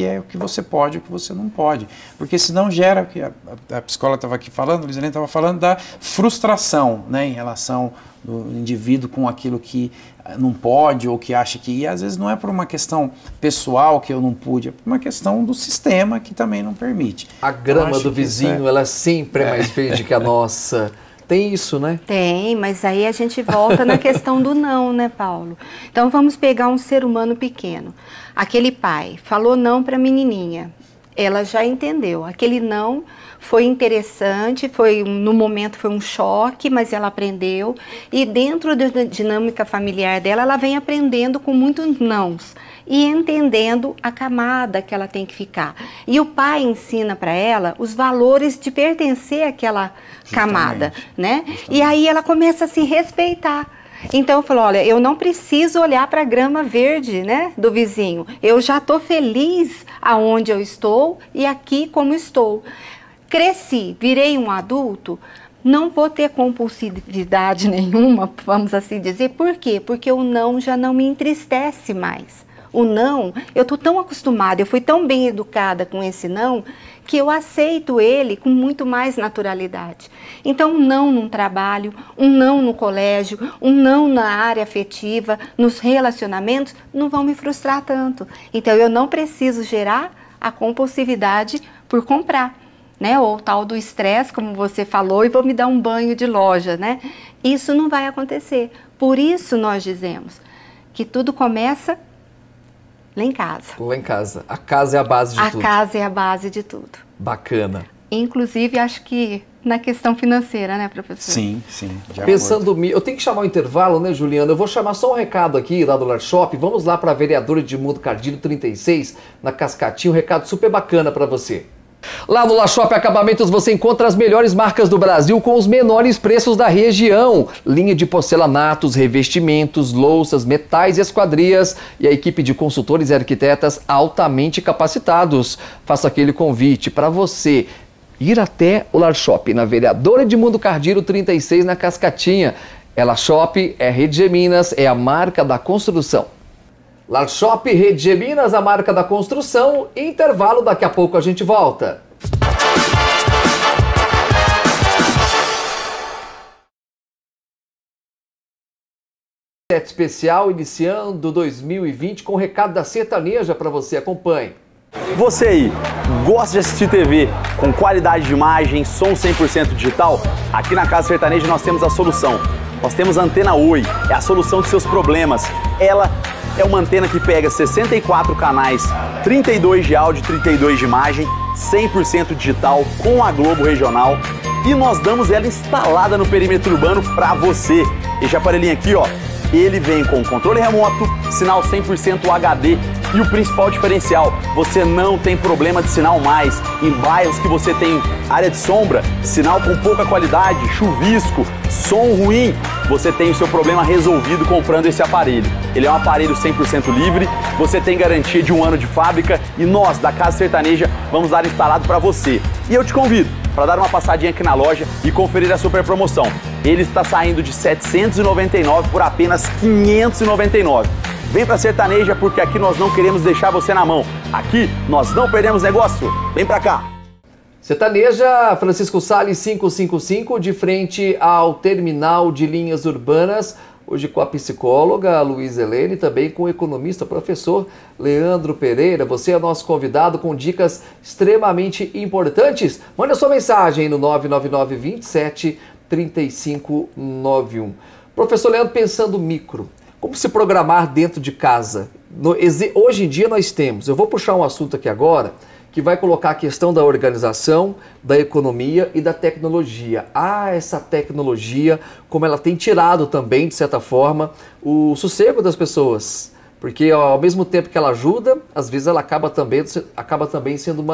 é o que você pode e o que você não pode. Porque senão gera, o que a psicóloga estava aqui falando, a Luizelene estava falando, da frustração, né, em relação do indivíduo com aquilo que não pode ou que acha que... E às vezes não é por uma questão pessoal que eu não pude, é por uma questão do sistema que também não permite. A grama do vizinho, ela sempre é mais verde que a nossa. Tem isso, né? Tem, mas aí a gente volta na questão do não, né, Paulo? Então vamos pegar um ser humano pequeno. Aquele pai falou não para a menininha. Ela já entendeu. Aquele não foi interessante, no momento foi um choque, mas ela aprendeu. E dentro da dinâmica familiar dela, ela vem aprendendo com muitos nãos e entendendo a camada que ela tem que ficar. E o pai ensina para ela os valores de pertencer àquela camada, né? Justamente. E aí ela começa a se respeitar. Então eu falo, olha, eu não preciso olhar para a grama verde, né, do vizinho. Eu já estou feliz aonde eu estou e aqui como estou. Cresci, virei um adulto, não vou ter compulsividade nenhuma, vamos assim dizer. Por quê? Porque o não já não me entristece mais. O não, eu estou tão acostumada, eu fui tão bem educada com esse não, que eu aceito ele com muito mais naturalidade. Então, um não num trabalho, um não no colégio, um não na área afetiva, nos relacionamentos, não vão me frustrar tanto. Então, eu não preciso gerar a compulsividade por comprar, né? Ou o tal do estresse, como você falou, e vou me dar um banho de loja, né? Isso não vai acontecer. Por isso, nós dizemos que tudo começa lá em casa. Lá em casa. A casa é a base de tudo. A casa é a base de tudo. Bacana. Inclusive, acho que na questão financeira, né, professor? Sim. Pensando, eu tenho que chamar o intervalo, né, Juliana? Eu vou chamar só um recado aqui lá do Lar Shop. Vamos lá para a vereadora Edmundo Cardilho 36, na Cascatinha. Um recado super bacana para você. Lá no La Shop Acabamentos você encontra as melhores marcas do Brasil com os menores preços da região. Linha de porcelanatos, revestimentos, louças, metais e esquadrias. E a equipe de consultores e arquitetas altamente capacitados. Faço aquele convite para você ir até o Lar Shop, na vereadora Edmundo Cardilho 36, na Cascatinha. La Shop é Rede G Minas, é a marca da construção. Lar Shop, Rede G Minas, a marca da construção. Intervalo, daqui a pouco a gente volta. Set especial iniciando 2020 com o recado da sertaneja para você. Acompanhe. Você aí, gosta de assistir TV com qualidade de imagem, som 100% digital? Aqui na Casa Sertaneja nós temos a solução. Nós temos a Antena Oi, é a solução de seus problemas. Ela é uma antena que pega 64 canais, 32 de áudio, 32 de imagem, 100% digital, com a Globo Regional. E nós damos ela instalada no perímetro urbano para você. Este aparelhinho aqui, ó, ele vem com controle remoto, sinal 100% HD, E o principal diferencial, você não tem problema de sinal mais. Em bairros que você tem área de sombra, sinal com pouca qualidade, chuvisco, som ruim, você tem o seu problema resolvido comprando esse aparelho. Ele é um aparelho 100% livre, você tem garantia de 1 ano de fábrica e nós, da Casa Sertaneja, vamos dar instalado para você. E eu te convido para dar uma passadinha aqui na loja e conferir a super promoção. Ele está saindo de R$ 799 por apenas R$ 599. Vem pra Sertaneja porque aqui nós não queremos deixar você na mão. Aqui nós não perdemos negócio. Vem pra cá. Sertaneja, Francisco Salles 555, de frente ao terminal de linhas urbanas. Hoje com a psicóloga Luísa Helene, também com o economista, professor Leandro Pereira. Você é nosso convidado com dicas extremamente importantes. Manda sua mensagem no 999 27 3591. Professor Leandro, pensando micro, como se programar dentro de casa? Hoje em dia nós temos, eu vou puxar um assunto aqui agora, que vai colocar a questão da organização, da economia e da tecnologia. Essa tecnologia, como ela tem tirado também, de certa forma, o sossego das pessoas. Porque ao mesmo tempo que ela ajuda, às vezes ela acaba também sendo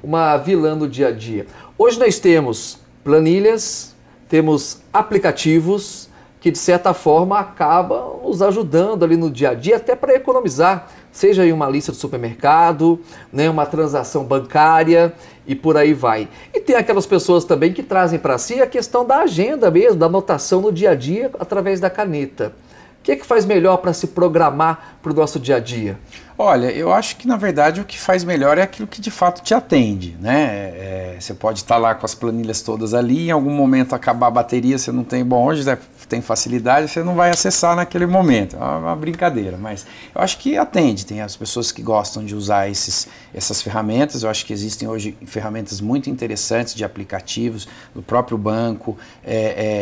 uma vilã no dia a dia. Hoje nós temos planilhas, temos aplicativos que de certa forma acabam nos ajudando ali no dia a dia, até para economizar, seja em uma lista de supermercado, né, uma transação bancária e por aí vai. E tem aquelas pessoas também que trazem para si a questão da agenda mesmo, da anotação no dia a dia através da caneta. O que é que faz melhor para se programar para o nosso dia a dia? Olha, eu acho que na verdade o que faz melhor é aquilo que de fato te atende, né? Você pode estar lá com as planilhas todas ali, em algum momento acabar a bateria, você não tem, bom, hoje tem facilidade, você não vai acessar naquele momento, é uma brincadeira, mas eu acho que atende, tem as pessoas que gostam de usar essas ferramentas, eu acho que existem hoje ferramentas muito interessantes de aplicativos do próprio banco,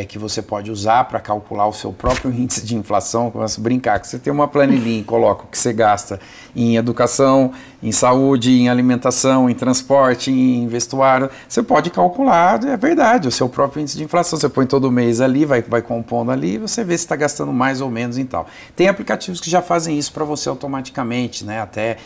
que você pode usar para calcular o seu próprio índice de inflação, começa a brincar, que você tem uma planilhinha e coloca o que você gasta em educação, em saúde, em alimentação, em transporte, em vestuário, você pode calcular, é verdade, o seu próprio índice de inflação, você põe todo mês ali, vai compondo ali, você vê se está gastando mais ou menos e tal. Tem aplicativos que já fazem isso para você automaticamente, né? Até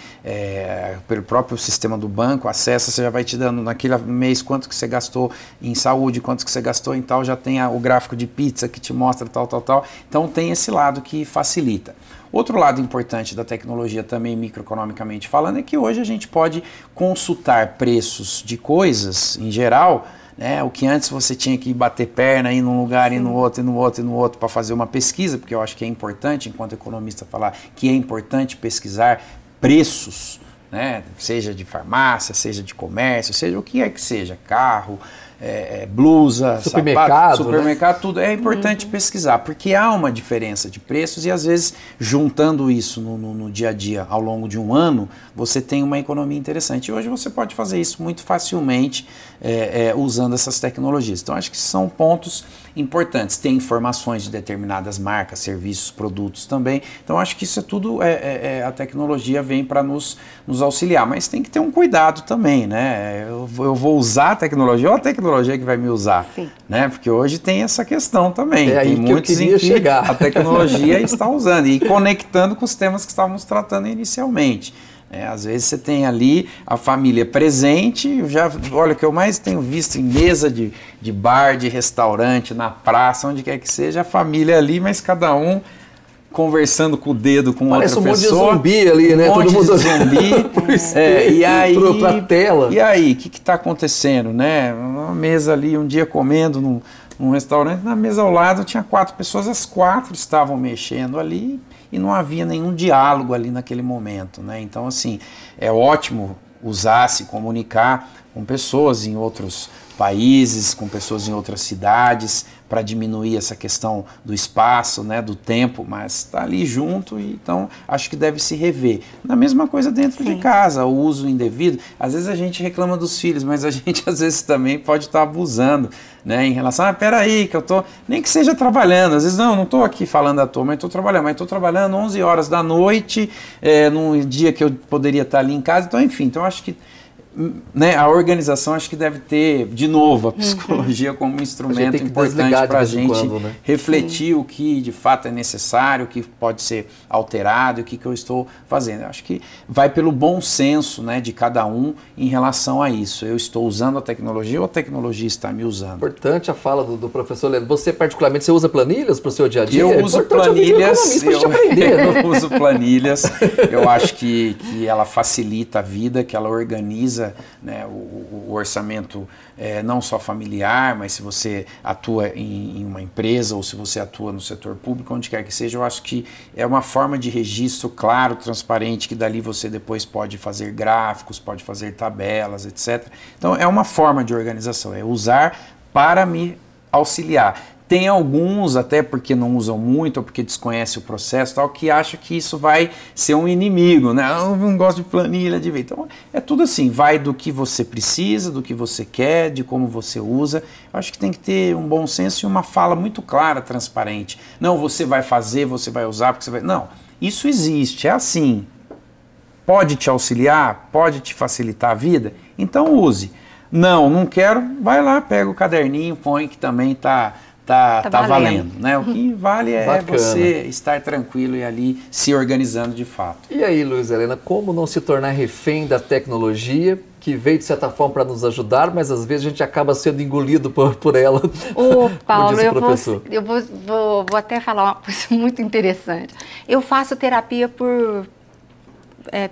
pelo próprio sistema do banco, acessa, você já vai te dando naquele mês quanto que você gastou em saúde, quanto que você gastou em tal, já tem o gráfico de pizza que te mostra tal. Então tem esse lado que facilita. Outro lado importante da tecnologia também microeconomicamente falando é que hoje a gente pode consultar preços de coisas em geral, né? O que antes você tinha que bater perna, ir num lugar, ir no outro para fazer uma pesquisa, porque eu acho que é importante, enquanto economista, falar que é importante pesquisar preços, né? Seja de farmácia, seja de comércio, seja o que é que seja, carro, blusa, supermercado, supermercado, né? Tudo é importante pesquisar, porque há uma diferença de preços e às vezes juntando isso no dia a dia ao longo de um ano, você tem uma economia interessante. E hoje você pode fazer isso muito facilmente usando essas tecnologias. Então acho que são pontos importantes. Tem informações de determinadas marcas, serviços, produtos também. Então acho que isso é tudo, a tecnologia vem para nos auxiliar, mas tem que ter um cuidado também, né? Eu vou usar a tecnologia ou a tecnologia que vai me usar, né? Porque hoje tem essa questão também. Tem muitos em que a tecnologia está usando e conectando com os temas que estávamos tratando inicialmente. Às vezes você tem ali a família presente, olha, o que eu mais tenho visto em mesa de bar, de restaurante, na praça, onde quer que seja, a família ali, mas cada um conversando com o dedo com parece outra pessoa. Parece um monte de zumbi ali, né? Todo mundo zumbi. E aí, pra tela. E aí, o que está acontecendo, né? Uma mesa ali, um dia comendo num restaurante, na mesa ao lado tinha 4 pessoas, as 4 estavam mexendo ali e não havia nenhum diálogo ali naquele momento, né? Então, assim, é ótimo usar, se comunicar com pessoas em outros países, com pessoas em outras cidades, para diminuir essa questão do espaço, né, do tempo, mas está ali junto, e então acho que deve se rever. Na mesma coisa dentro de casa, o uso indevido, às vezes a gente reclama dos filhos, mas a gente às vezes também pode estar abusando, né, em relação, peraí, que eu tô, nem que seja trabalhando, às vezes não estou aqui falando à toa, mas estou trabalhando 11 horas da noite, num dia que eu poderia estar ali em casa, então enfim, então acho que né, a organização acho que deve ter, de novo, a psicologia como um instrumento importante para a gente refletir o que de fato é necessário, o que pode ser alterado, o que eu estou fazendo. Eu acho que vai pelo bom senso, né, de cada um em relação a isso. Eu estou usando a tecnologia ou a tecnologia está me usando? Importante a fala do professor Leandro. Você particularmente, você usa planilhas para o seu dia a dia? Eu uso planilhas, eu uso planilhas, eu acho que ela facilita a vida, que ela organiza, né, o orçamento não só familiar, mas se você atua em uma empresa ou se você atua no setor público, onde quer que seja, eu acho que é uma forma de registro claro, transparente, que dali você depois pode fazer gráficos, pode fazer tabelas, etc. Então é uma forma de organização, é usar para me auxiliar. Tem alguns, até porque não usam muito ou porque desconhecem o processo, tal, que acham que isso vai ser um inimigo, né? Eu não gosto de planilha, de ver. Então, é tudo assim, vai do que você precisa, do que você quer, de como você usa. Eu acho que tem que ter um bom senso e uma fala muito clara, transparente. Não, você vai fazer, você vai usar, porque você vai... Não, isso existe, é assim. Pode te auxiliar, pode te facilitar a vida, então use. Não quero, vai lá, pega o caderninho, põe que também tá valendo, né? O que vale é você estar tranquilo e ali se organizando de fato. E aí, Luiz Helena, como não se tornar refém da tecnologia, que veio de certa forma para nos ajudar, mas às vezes a gente acaba sendo engolido por ela? Ô, Paulo, eu vou até falar uma coisa muito interessante. Eu faço terapia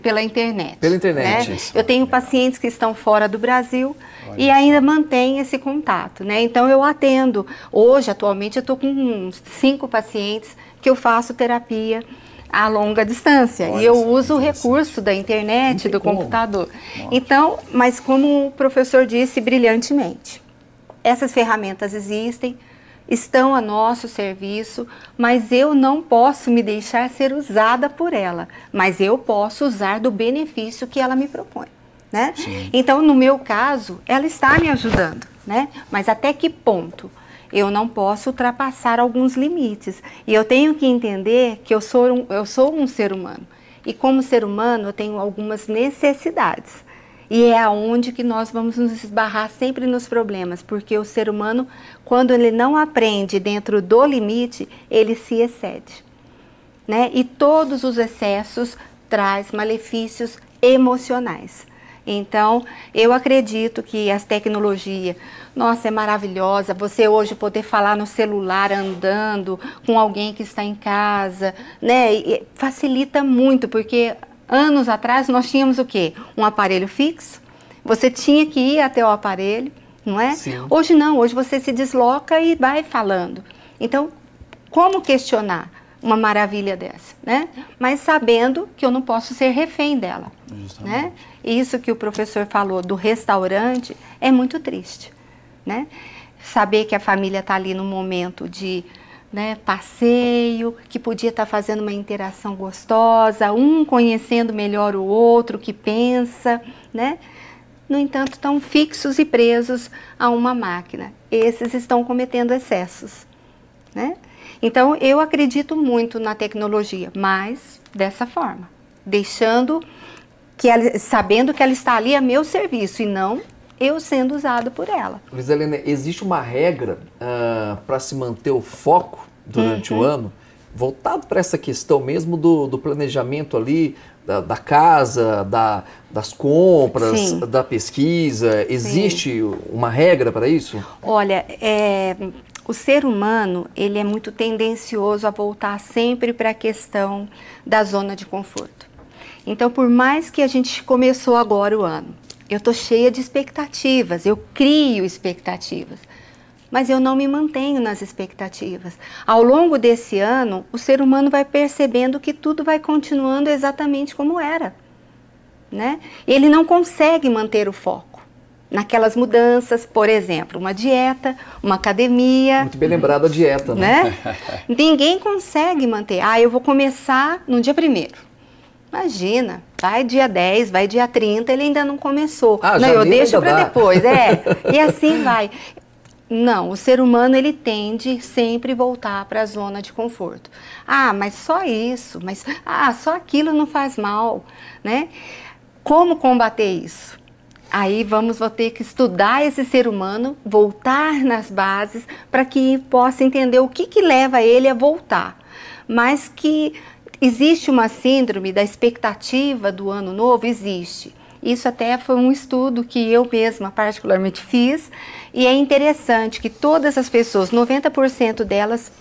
pela internet. Pela internet, né? isso. Eu tenho pacientes que estão fora do Brasil e ainda mantêm esse contato, né? Então eu atendo. Hoje, atualmente, eu estou com 5 pacientes que eu faço terapia a longa distância. E eu uso o recurso da internet, do computador. Nossa. Então, mas como o professor disse brilhantemente, essas ferramentas existem, estão a nosso serviço, mas eu não posso me deixar ser usada por ela, mas eu posso usar do benefício que ela me propõe, né? Então, no meu caso, ela está me ajudando, né? Mas até que ponto? Eu não posso ultrapassar alguns limites. E eu tenho que entender que eu sou um ser humano. E como ser humano, eu tenho algumas necessidades. E é aonde que nós vamos nos esbarrar sempre nos problemas, porque o ser humano, quando ele não aprende dentro do limite, ele se excede, né? E todos os excessos trazem malefícios emocionais. Então, eu acredito que as tecnologias, nossa, é maravilhosa, você hoje poder falar no celular andando com alguém que está em casa, né? E facilita muito, porque anos atrás nós tínhamos o quê? Um aparelho fixo, você tinha que ir até o aparelho, não é? Sim. Hoje não, hoje você se desloca e vai falando. Então, como questionar uma maravilha dessa, né? Mas sabendo que eu não posso ser refém dela, né? Isso que o professor falou do restaurante é muito triste, né? Saber que a família está ali no momento de, né, passeio, que podia estar fazendo uma interação gostosa, um conhecendo melhor o outro, que pensa, né? No entanto, estão fixos e presos a uma máquina. Esses estão cometendo excessos, né? Então, eu acredito muito na tecnologia, mas dessa forma, sabendo que ela está ali a meu serviço e não eu sendo usado por ela. Luiz Helena, existe uma regra para se manter o foco durante o ano, voltado para essa questão mesmo do planejamento ali, da casa, das compras, Sim. da pesquisa? Existe Sim. uma regra para isso? Olha, o ser humano, ele é muito tendencioso a voltar sempre para a questão da zona de conforto. Então, por mais que a gente começou agora o ano, eu estou cheia de expectativas, eu crio expectativas, mas eu não me mantenho nas expectativas. Ao longo desse ano, o ser humano vai percebendo que tudo vai continuando exatamente como era, né? Ele não consegue manter o foco naquelas mudanças, por exemplo, uma dieta, uma academia. Muito bem lembrado a dieta, né? Ninguém consegue manter. Eu vou começar no dia 1º. Imagina, vai dia 10, vai dia 30, ele ainda não começou. Não, eu deixo para depois, e assim vai. Não, o ser humano, ele tende sempre voltar para a zona de conforto. Mas só isso, só aquilo não faz mal, né? Como combater isso? Aí vou ter que estudar esse ser humano, voltar nas bases, para que possa entender o que leva ele a voltar. Mas que existe uma síndrome da expectativa do ano novo, existe. Isso até foi um estudo que eu mesma particularmente fiz, e é interessante que todas as pessoas, 90% delas,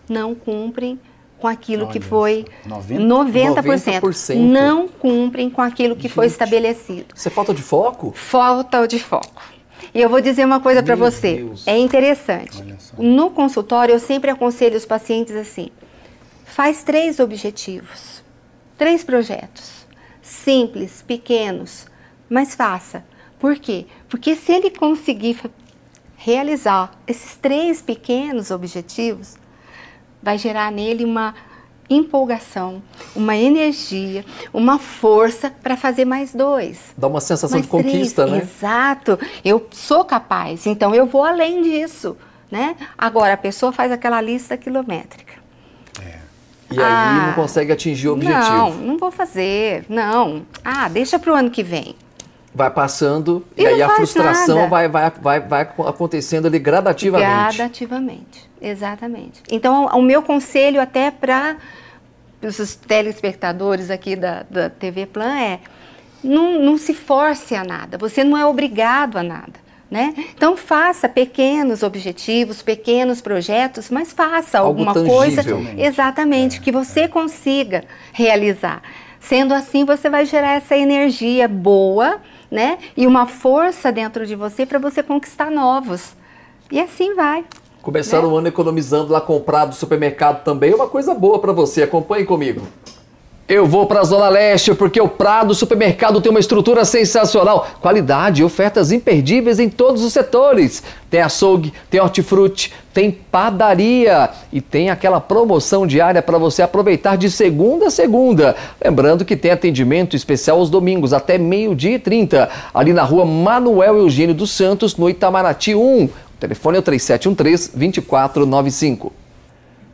não cumprem com aquilo que foi... 90% não cumprem com aquilo que foi estabelecido. Isso é falta de foco? Falta de foco. E eu vou dizer uma coisa para você, Deus. É interessante. No consultório, eu sempre aconselho os pacientes assim, faz 3 objetivos, 3 projetos, simples, pequenos, mas faça. Por quê? Porque se ele conseguir realizar esses 3 pequenos objetivos, vai gerar nele uma empolgação, uma energia, uma força para fazer mais 2. Dá uma sensação mais de conquista, 3. né? Exato. Eu sou capaz, então eu vou além disso, né? Agora, a pessoa faz aquela lista quilométrica. E aí não consegue atingir o objetivo. Não vou fazer, não. Deixa para o ano que vem. Vai passando E e aí não a faz frustração nada. vai acontecendo ali gradativamente. Gradativamente, exatamente. Então, o meu conselho até para os telespectadores aqui da TV Plan é, não se force a nada, você não é obrigado a nada, né? Então, faça pequenos objetivos, pequenos projetos, mas faça alguma coisa, exatamente, que você consiga realizar. Sendo assim, você vai gerar essa energia boa, né? E uma força dentro de você para você conquistar novos. E assim vai. Começar o ano economizando lá, comprar do supermercado também é uma coisa boa para você. Acompanhe comigo. Eu vou para a Zona Leste porque o Prado Supermercado tem uma estrutura sensacional. Qualidade e ofertas imperdíveis em todos os setores. Tem açougue, tem hortifruti, tem padaria e tem aquela promoção diária para você aproveitar de segunda a segunda. Lembrando que tem atendimento especial aos domingos até 12h30, ali na rua Manuel Eugênio dos Santos, no Itamaraty 1. O telefone é o 3713-2495.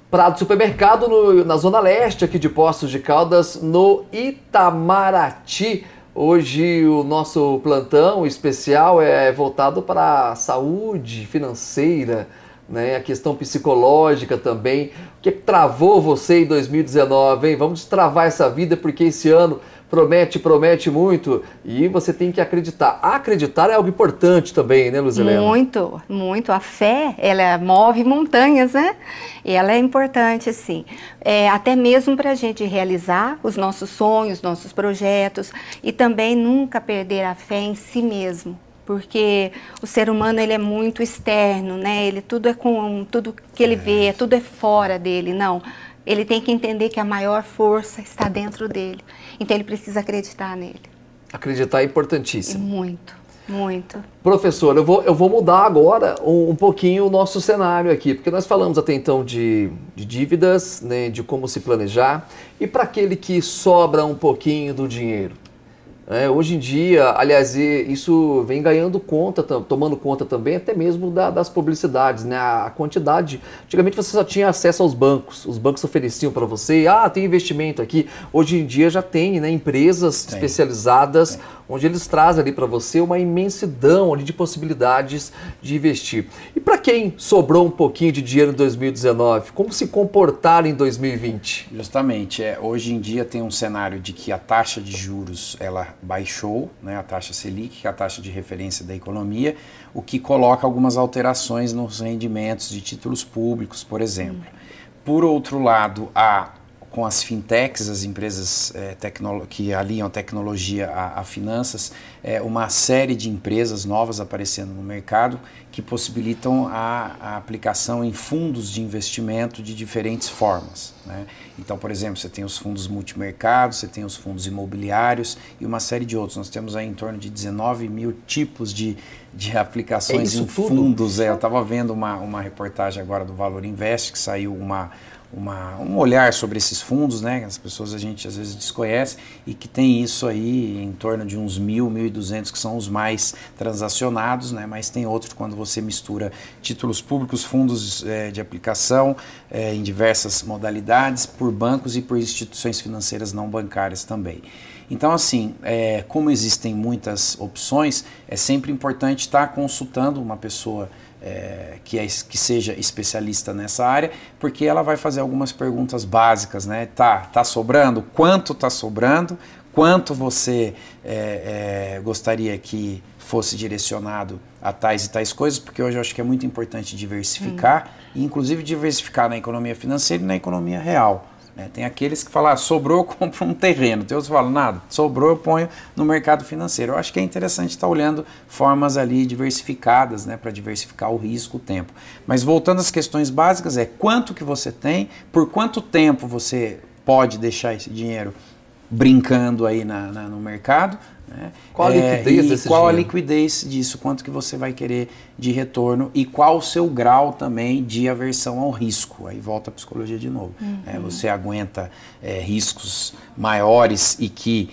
Prado Supermercado na Zona Leste, aqui de Poços de Caldas, no Itamaraty. Hoje o nosso plantão especial é voltado para a saúde financeira, né? A questão psicológica também. O que travou você em 2019, hein? Vamos destravar essa vida porque esse ano promete muito e você tem que acreditar. Acreditar é algo importante também, né, Luzilena? Muito, muito. A fé, ela move montanhas, né? E ela é importante, sim. Até mesmo para a gente realizar os nossos sonhos, nossos projetos e também nunca perder a fé em si mesmo. Porque o ser humano, ele é muito externo, né? Tudo que ele vê, tudo é fora dele, não. Ele tem que entender que a maior força está dentro dele. Então, ele precisa acreditar nele. Acreditar é importantíssimo. Muito, muito. Professor, eu vou mudar agora um pouquinho o nosso cenário aqui, porque nós falamos até então de dívidas, né, de como se planejar, e para aquele que sobra um pouquinho do dinheiro. Hoje em dia, aliás, isso vem ganhando conta, tomando conta também até mesmo das publicidades, né? A quantidade, antigamente você só tinha acesso aos bancos, os bancos ofereciam para você, tem investimento aqui. Hoje em dia já tem, né, empresas especializadas, onde eles trazem ali para você uma imensidão ali de possibilidades de investir. E para quem sobrou um pouquinho de dinheiro em 2019, como se comportar em 2020? Justamente, hoje em dia tem um cenário de que a taxa de juros, ela baixou, né, a taxa Selic, que é a taxa de referência da economia, o que coloca algumas alterações nos rendimentos de títulos públicos, por exemplo. Por outro lado, com as fintechs, as empresas que aliam tecnologia a finanças, uma série de empresas novas aparecendo no mercado que possibilitam a aplicação em fundos de investimento de diferentes formas, né? Então, por exemplo, você tem os fundos multimercados, você tem os fundos imobiliários e uma série de outros. Nós temos aí em torno de 19 mil tipos de aplicações em fundos. Eu estava vendo uma reportagem agora do Valor Invest, que saiu um olhar sobre esses fundos, né? As pessoas a gente às vezes desconhece e que tem isso aí em torno de uns 1.200 que são os mais transacionados, né? Mas tem outros quando você mistura títulos públicos, fundos de aplicação em diversas modalidades, por bancos e por instituições financeiras não bancárias também. Então, assim, como existem muitas opções, é sempre importante estar consultando uma pessoa que seja especialista nessa área, porque ela vai fazer algumas perguntas básicas, né? Tá sobrando? Quanto está sobrando? Quanto você gostaria que fosse direcionado a tais e tais coisas? Porque hoje eu acho que é muito importante diversificar, e inclusive diversificar na economia financeira e na economia real. Tem aqueles que falam, sobrou, eu compro um terreno. Tem outros que falam, nada, sobrou, eu ponho no mercado financeiro. Eu acho que é interessante estar olhando formas ali diversificadas, né, para diversificar o risco, o tempo. Mas voltando às questões básicas, quanto que você tem, por quanto tempo você pode deixar esse dinheiro brincando aí no mercado, né? Qual a liquidez desse qual dinheiro? A liquidez disso, quanto que você vai querer de retorno e qual o seu grau também de aversão ao risco. Aí volta a psicologia de novo. Você aguenta riscos maiores e que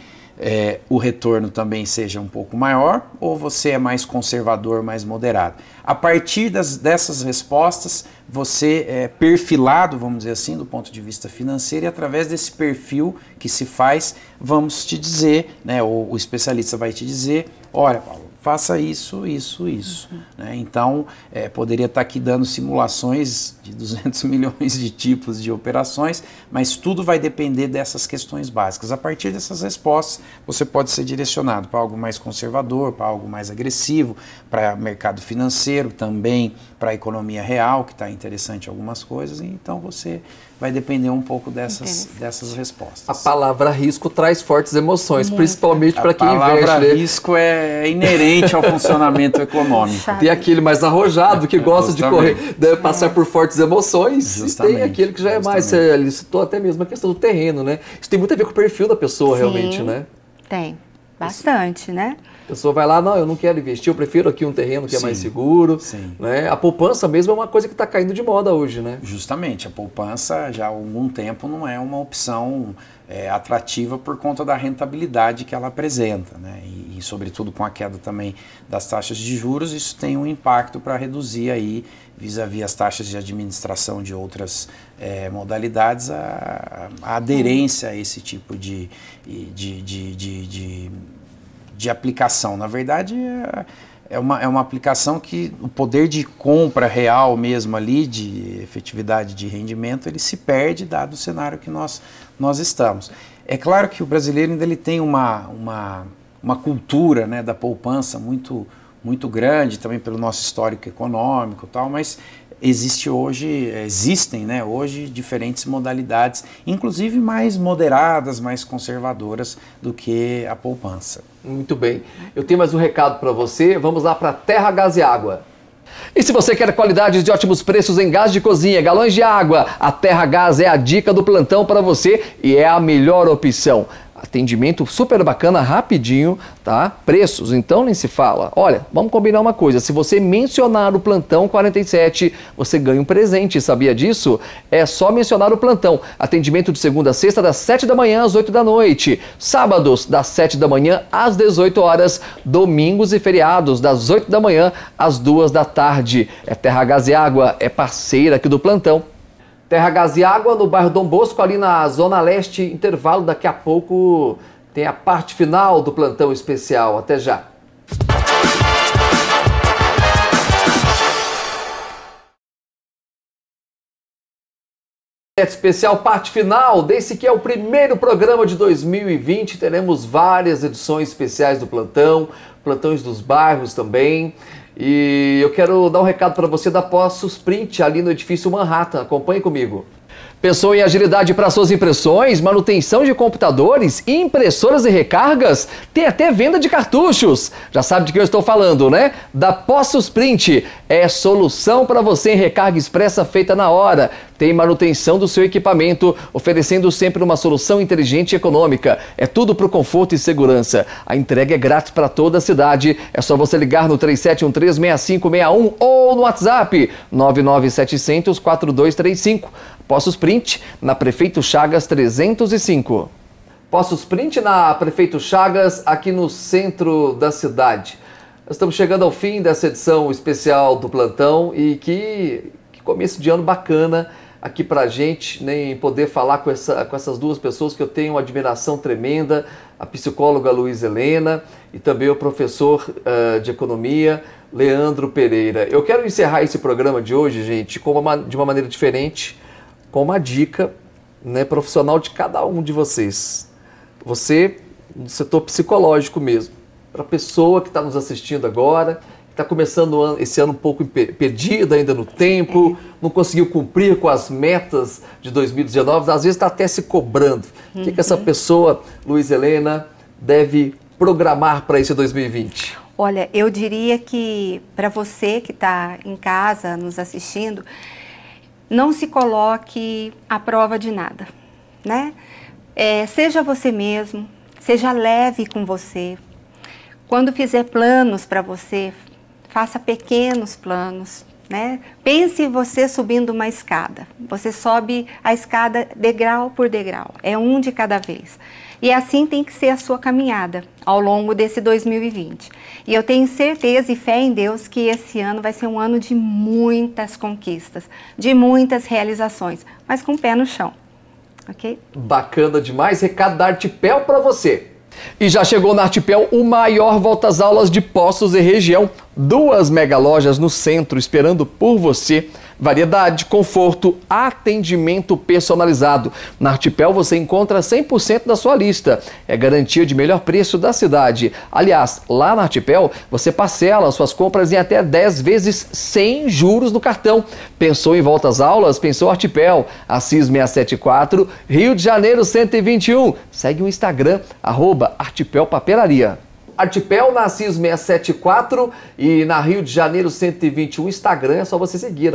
o retorno também seja um pouco maior, ou você é mais conservador, mais moderado? A partir dessas respostas, você é perfilado, vamos dizer assim, do ponto de vista financeiro, e através desse perfil que se faz, vamos te dizer, né, o especialista vai te dizer, olha, Paulo, faça isso, isso, isso. Né? Então, poderia estar aqui dando simulações de 200 milhões de tipos de operações, mas tudo vai depender dessas questões básicas. A partir dessas respostas, você pode ser direcionado para algo mais conservador, para algo mais agressivo, para mercado financeiro, também para a economia real, que está interessante em algumas coisas, e então você vai depender um pouco dessas respostas. A palavra risco traz fortes emoções, principalmente para quem investe. A palavra risco é inerente ao funcionamento econômico. Tem aquele mais arrojado que gosta de correr, deve passar por fortes emoções, Justamente. E tem aquele que já é mais, ele citou até mesmo a questão do terreno, né? Isso tem muito a ver com o perfil da pessoa, realmente, né? Tem, bastante, né? A pessoa vai lá, não, eu não quero investir, eu prefiro aqui um terreno que é mais seguro. Né? A poupança mesmo é uma coisa que está caindo de moda hoje, né? Justamente, a poupança já há algum tempo não é uma opção atrativa por conta da rentabilidade que ela apresenta, né? E sobretudo com a queda também das taxas de juros, isso tem um impacto para reduzir aí, vis-à-vis as taxas de administração de outras modalidades, a aderência a esse tipo de aplicação. Na verdade, é uma aplicação que o poder de compra real mesmo ali, de efetividade de rendimento, ele se perde dado o cenário que nós estamos. É claro que o brasileiro ainda ele tem uma cultura, né, da poupança muito grande, também pelo nosso histórico econômico e tal, mas existem, né, hoje diferentes modalidades, inclusive mais moderadas, mais conservadoras do que a poupança. Muito bem. Eu tenho mais um recado para você. Vamos lá para Terra Gás e Água. E se você quer qualidades de ótimos preços em gás de cozinha, galões de água, a Terra Gás é a dica do plantão para você e é a melhor opção. Atendimento super bacana, rapidinho, tá? Preços, então nem se fala. Olha, vamos combinar uma coisa, se você mencionar o Plantão 47, você ganha um presente, sabia disso? É só mencionar o Plantão. Atendimento de segunda a sexta, das 7 da manhã às 8 da noite. Sábados, das 7 da manhã às 18 horas. Domingos e feriados, das 8 da manhã às 2 da tarde. É Terra Gás e Água, é parceira aqui do Plantão. Terra Gás e Água, no bairro Dom Bosco, ali na Zona Leste. Intervalo, daqui a pouco tem a parte final do plantão especial. Até já. Especial parte final, desse que é o primeiro programa de 2020. Teremos várias edições especiais do plantão, plantões dos bairros também. E eu quero dar um recado para você da Postos Print, ali no edifício Manhattan. Acompanhe comigo. Pensou em agilidade para suas impressões, manutenção de computadores, impressoras e recargas? Tem até venda de cartuchos. Já sabe de que eu estou falando, né? Da Postos Print. É solução para você em recarga expressa feita na hora. Tem manutenção do seu equipamento, oferecendo sempre uma solução inteligente e econômica. É tudo para o conforto e segurança. A entrega é grátis para toda a cidade. É só você ligar no 3713-6561 ou no WhatsApp 99700-4235. Postos Print, na Prefeito Chagas 305. Postos Print na Prefeito Chagas, aqui no centro da cidade. Nós estamos chegando ao fim dessa edição especial do Plantão e que começo de ano bacana aqui pra gente, nem poder falar com essas duas pessoas que eu tenho uma admiração tremenda, a psicóloga Luísa Helena e também o professor de economia, Leandro Pereira. Eu quero encerrar esse programa de hoje, gente, de uma maneira diferente, com uma dica, né, profissional de cada um de vocês. Você, no setor psicológico mesmo, para a pessoa que está nos assistindo agora, está começando esse ano um pouco perdida ainda no tempo, não conseguiu cumprir com as metas de 2019, às vezes está até se cobrando. O que essa pessoa, Luísa Helena, deve programar para esse 2020? Olha, eu diria que para você que está em casa nos assistindo, não se coloque à prova de nada, né? Seja você mesmo, seja leve com você. Quando fizer planos para você, faça pequenos planos, né? Pense você subindo uma escada. Você sobe a escada degrau por degrau, é um de cada vez. E assim tem que ser a sua caminhada ao longo desse 2020. E eu tenho certeza e fé em Deus que esse ano vai ser um ano de muitas conquistas, de muitas realizações, mas com o pé no chão, ok? Bacana demais, recado da Artipel para você. E já chegou na Artipel o maior volta-às-aulas de Poços e região. 2 mega lojas no centro esperando por você. Variedade, conforto, atendimento personalizado. Na Artipel você encontra 100% da sua lista. É garantia de melhor preço da cidade. Aliás, lá na Artipel você parcela suas compras em até 10 vezes sem juros no cartão. Pensou em volta às aulas? Pensou Artipel. Assis 674, Rio de Janeiro 121. Segue o Instagram, @ArtipelPapelaria. Artipel na Assis 674 e na Rio de Janeiro 121, Instagram, é só você seguir,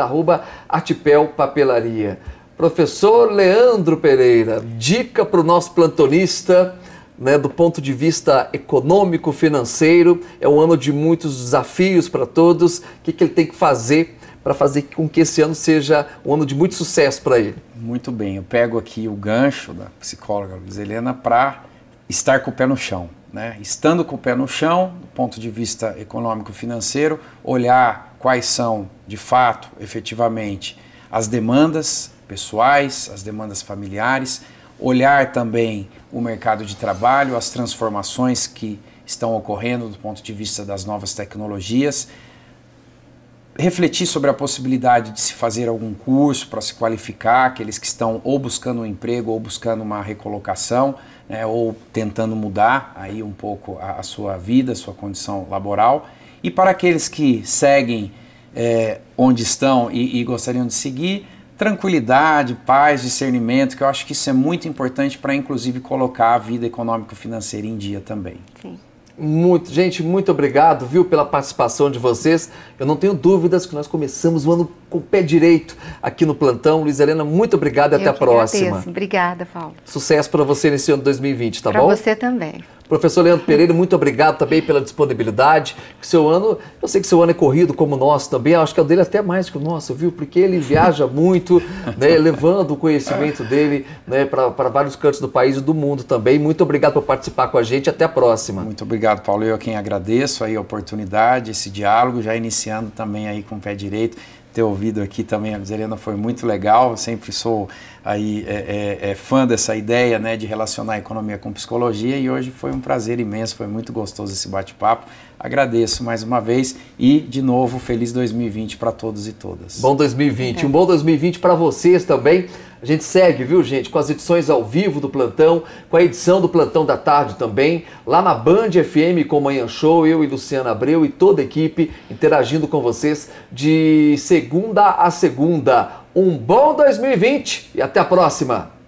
@ArtipelPapelaria. Professor Leandro Pereira, dica para o nosso plantonista, né, do ponto de vista econômico, financeiro, é um ano de muitos desafios para todos, o que ele tem que fazer para fazer com que esse ano seja um ano de muito sucesso para ele? Muito bem, eu pego aqui o gancho da psicóloga Luísa Helena para estar com o pé no chão. Né? Estando com o pé no chão, do ponto de vista econômico-financeiro, olhar quais são, de fato, efetivamente, as demandas pessoais, as demandas familiares, olhar também o mercado de trabalho, as transformações que estão ocorrendo do ponto de vista das novas tecnologias, refletir sobre a possibilidade de se fazer algum curso para se qualificar, aqueles que estão ou buscando um emprego ou buscando uma recolocação, né, ou tentando mudar aí um pouco a sua vida, a sua condição laboral. E para aqueles que seguem onde estão e gostariam de seguir, tranquilidade, paz, discernimento, que eu acho que isso é muito importante para, inclusive, colocar a vida econômico-financeira em dia também. Sim. Gente, muito obrigado, viu, pela participação de vocês. Eu não tenho dúvidas que nós começamos o ano com o pé direito aqui no Plantão. Luísa Helena, muito obrigado e até a próxima. Agradeço. Obrigada, Paulo. Sucesso para você nesse ano de 2020, tá bom? Para você também. Professor Leandro Pereira, muito obrigado também pela disponibilidade. Eu sei que seu ano é corrido como o nosso também, acho que é o dele até mais que o nosso, viu? Porque ele viaja muito, né, levando o conhecimento dele, né, para vários cantos do país e do mundo também. Muito obrigado por participar com a gente, até a próxima. Muito obrigado, Paulo. Eu quem agradeço aí a oportunidade, esse diálogo, já iniciando também aí com o pé direito. Ter ouvido aqui também a Luísa Helena foi muito legal, eu sempre sou aí fã dessa ideia, né, de relacionar a economia com psicologia, e hoje foi um prazer imenso, foi muito gostoso esse bate-papo. Agradeço mais uma vez e, de novo, feliz 2020 para todos e todas. Bom 2020, um bom 2020 para vocês também. A gente segue, viu, gente, com as edições ao vivo do Plantão, com a edição do Plantão da Tarde também, lá na Band FM com o Manhã Show, eu e Luciana Abreu e toda a equipe interagindo com vocês de segunda a segunda. Um bom 2020 e até a próxima!